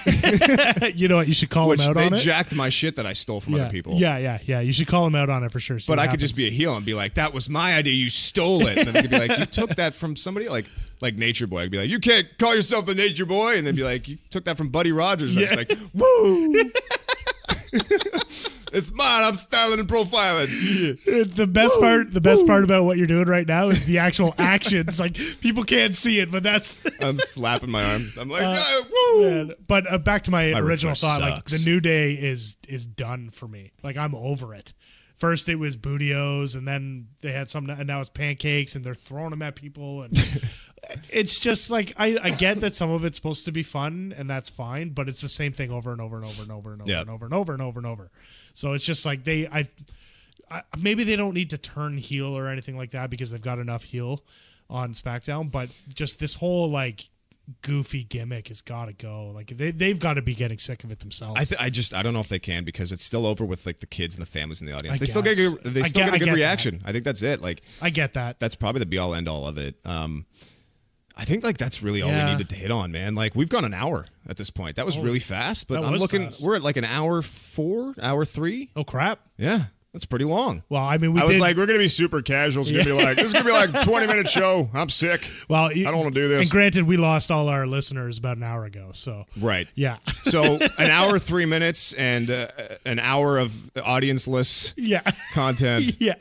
You know what? You should call Which him out they on it. jacked my shit that I stole from Yeah. other people. Yeah. You should call him out on it for sure. But I could just be a heel and be like, that was my idea, you stole it. And then they could be like, you took that from somebody like Nature Boy. I'd be like, you can't call yourself the Nature Boy. And then be like, you took that from Buddy Rogers. And Yeah. I'm just like, woo! It's mine. I'm styling and profiling. Yeah. The best part about what you're doing right now is the actual actions. Like people can't see it, but that's. I'm slapping my arms. I'm like, yeah, woo! Man. But back to my original refresh thought. Like sucks. the New Day is done for me. Like I'm over it. First it was Bootios, and then they had some, and now it's pancakes, and they're throwing them at people, and it's just like I get that some of it's supposed to be fun, and that's fine, but it's the same thing over and over and over and over and over Yeah. and over and over and over and over. So it's just like maybe they don't need to turn heel or anything like that because they've got enough heel on SmackDown, but just this whole like goofy gimmick has got to go. Like they've got to be getting sick of it themselves. I don't know if they can, because it's still over with like the kids and the families in the audience. They still get a good reaction. I think that's it. Like I get that. That's probably the be all end all of it. I think like that's really all we needed to hit on, man. Like we've gone an hour at this point. That was really fast, but I'm looking. Fast. We're at like an hour 4, hour 3. Oh crap! Yeah. That's pretty long. Well, I mean, I was like, we're going to be super casual. It's going to be like, this is going to be like a 20-minute show. I'm sick. Well, I don't want to do this. And granted, we lost all our listeners about an hour ago. So right. Yeah. So an hour, 3 minutes, and an hour of audience-less content. Yeah.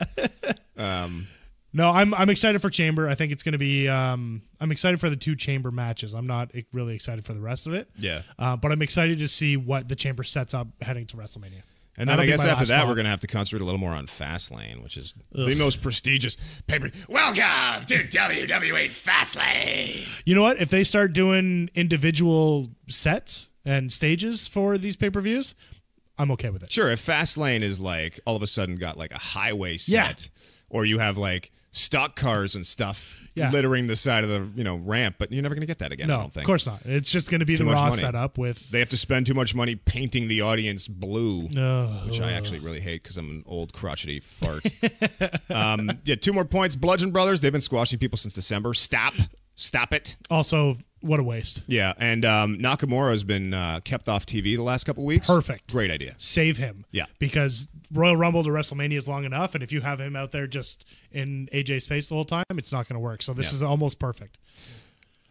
No, I'm excited for Chamber. I think it's going to be. I'm excited for the 2 Chamber matches. I'm not really excited for the rest of it. Yeah. But I'm excited to see what the Chamber sets up heading to WrestleMania. And then I guess after that, we're going to have to concentrate a little more on Fastlane, which is the most prestigious pay-per-view. Welcome to WWE Fastlane. You know what? If they start doing individual sets and stages for these pay-per-views, I'm okay with it. Sure, if Fastlane is like all of a sudden got like a highway set, or you have like stock cars and stuff littering the side of the ramp, but you're never going to get that again. No, I don't think. Of course not. It's just going to be the Raw setup with. They have to spend too much money painting the audience blue, which I actually really hate because I'm an old crotchety fart. 2 more points. Bludgeon Brothers. They've been squashing people since December. Stop it. Also, what a waste. Yeah, and Nakamura has been kept off TV the last couple weeks. Perfect. Great idea. Save him. Yeah. Because Royal Rumble to WrestleMania is long enough, and if you have him out there just in AJ's face the whole time, it's not going to work. So this is almost perfect.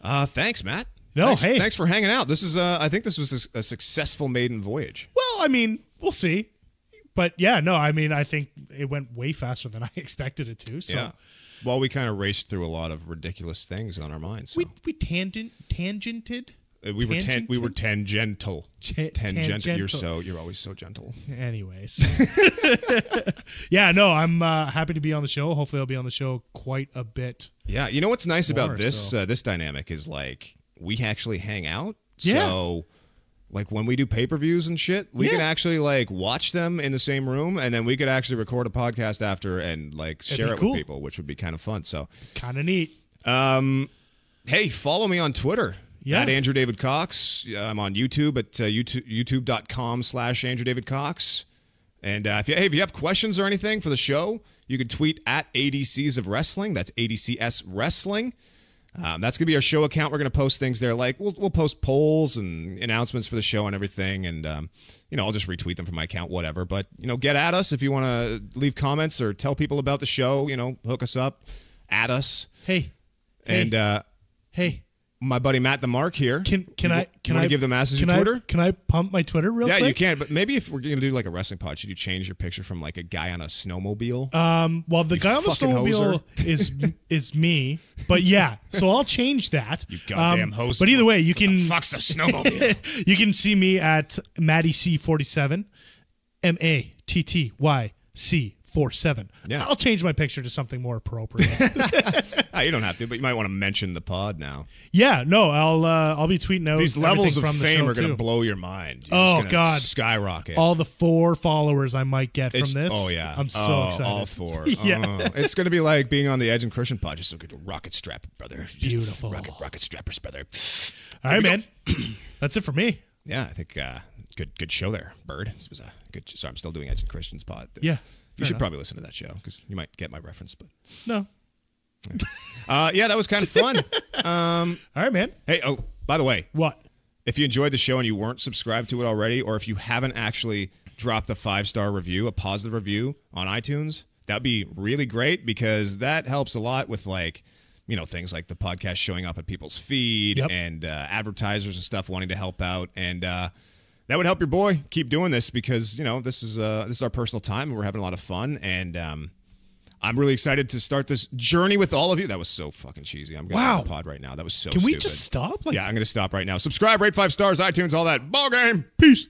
Thanks, Matt. No, thanks for hanging out. This is I think this was a successful maiden voyage. Well, I mean, we'll see. But I think it went way faster than I expected it to. So. Yeah. Well, we kind of raced through a lot of ridiculous things on our minds. So. We tangented. We were tangential. Tangential. You're always so gentle. Anyways. I'm happy to be on the show. Hopefully I'll be on the show quite a bit. Yeah. You know what's nice about this this dynamic is like we actually hang out. Yeah. So like when we do pay-per-views and shit, we can actually like watch them in the same room, and then we could actually record a podcast after and like share it with people, which would be kind of fun. So kind of neat. Hey, follow me on Twitter. Yeah. At Andrew David Cox. I'm on YouTube at youtube.com/Andrew David Cox. And if you have questions or anything for the show, you can tweet at ADCs of Wrestling. That's ADCS Wrestling. That's going to be our show account. We're going to post things there. Like we'll post polls and announcements for the show and everything. And, I'll just retweet them from my account, whatever. But, get at us if you want to leave comments or tell people about the show. Hook us up, add us. Hey. My buddy Matt the Mark here. Can I give the masses your Twitter? Can I pump my Twitter real quick? Yeah, you can. But maybe if we're going to do like a wrestling pod, should you change your picture from like a guy on a snowmobile? Well, the guy on the snowmobile is me. But yeah, so I'll change that. You goddamn host. But either way, you can. Fuck's a snowmobile. You can see me at MattyC47, MATTYC47. Yeah. I'll change my picture to something more appropriate. You don't have to, but you might want to mention the pod now. Yeah, no, I'll be tweeting out. These levels of fame are going to blow your mind. You're God, skyrocket! All the 4 followers I might get from this. Oh yeah, I'm so excited. All 4. Yeah, it's going to be like being on the Edge and Christian pod. Just look at the rocket strap, brother. Beautiful rocket strappers, brother. All right, man. That's it for me. Yeah, I think good show there, Bird. This was a good. Sorry, I'm still doing Edge and Christian's pod. Yeah. You should probably listen to that show because you might get my reference, but no. That was kind of fun. All right, man. Hey, by the way, what? If you enjoyed the show and you weren't subscribed to it already, or if you haven't actually dropped a 5-star review, a positive review on iTunes, that'd be really great because that helps a lot with like, things like the podcast showing up at people's feed and advertisers and stuff wanting to help out. And that would help your boy keep doing this because, this is our personal time and we're having a lot of fun. And I'm really excited to start this journey with all of you. That was so fucking cheesy. I'm going to end the pod right now. That was so stupid. Can we just stop? Yeah, I'm going to stop right now. Subscribe, rate 5 stars, iTunes, all that. Ball game. Peace.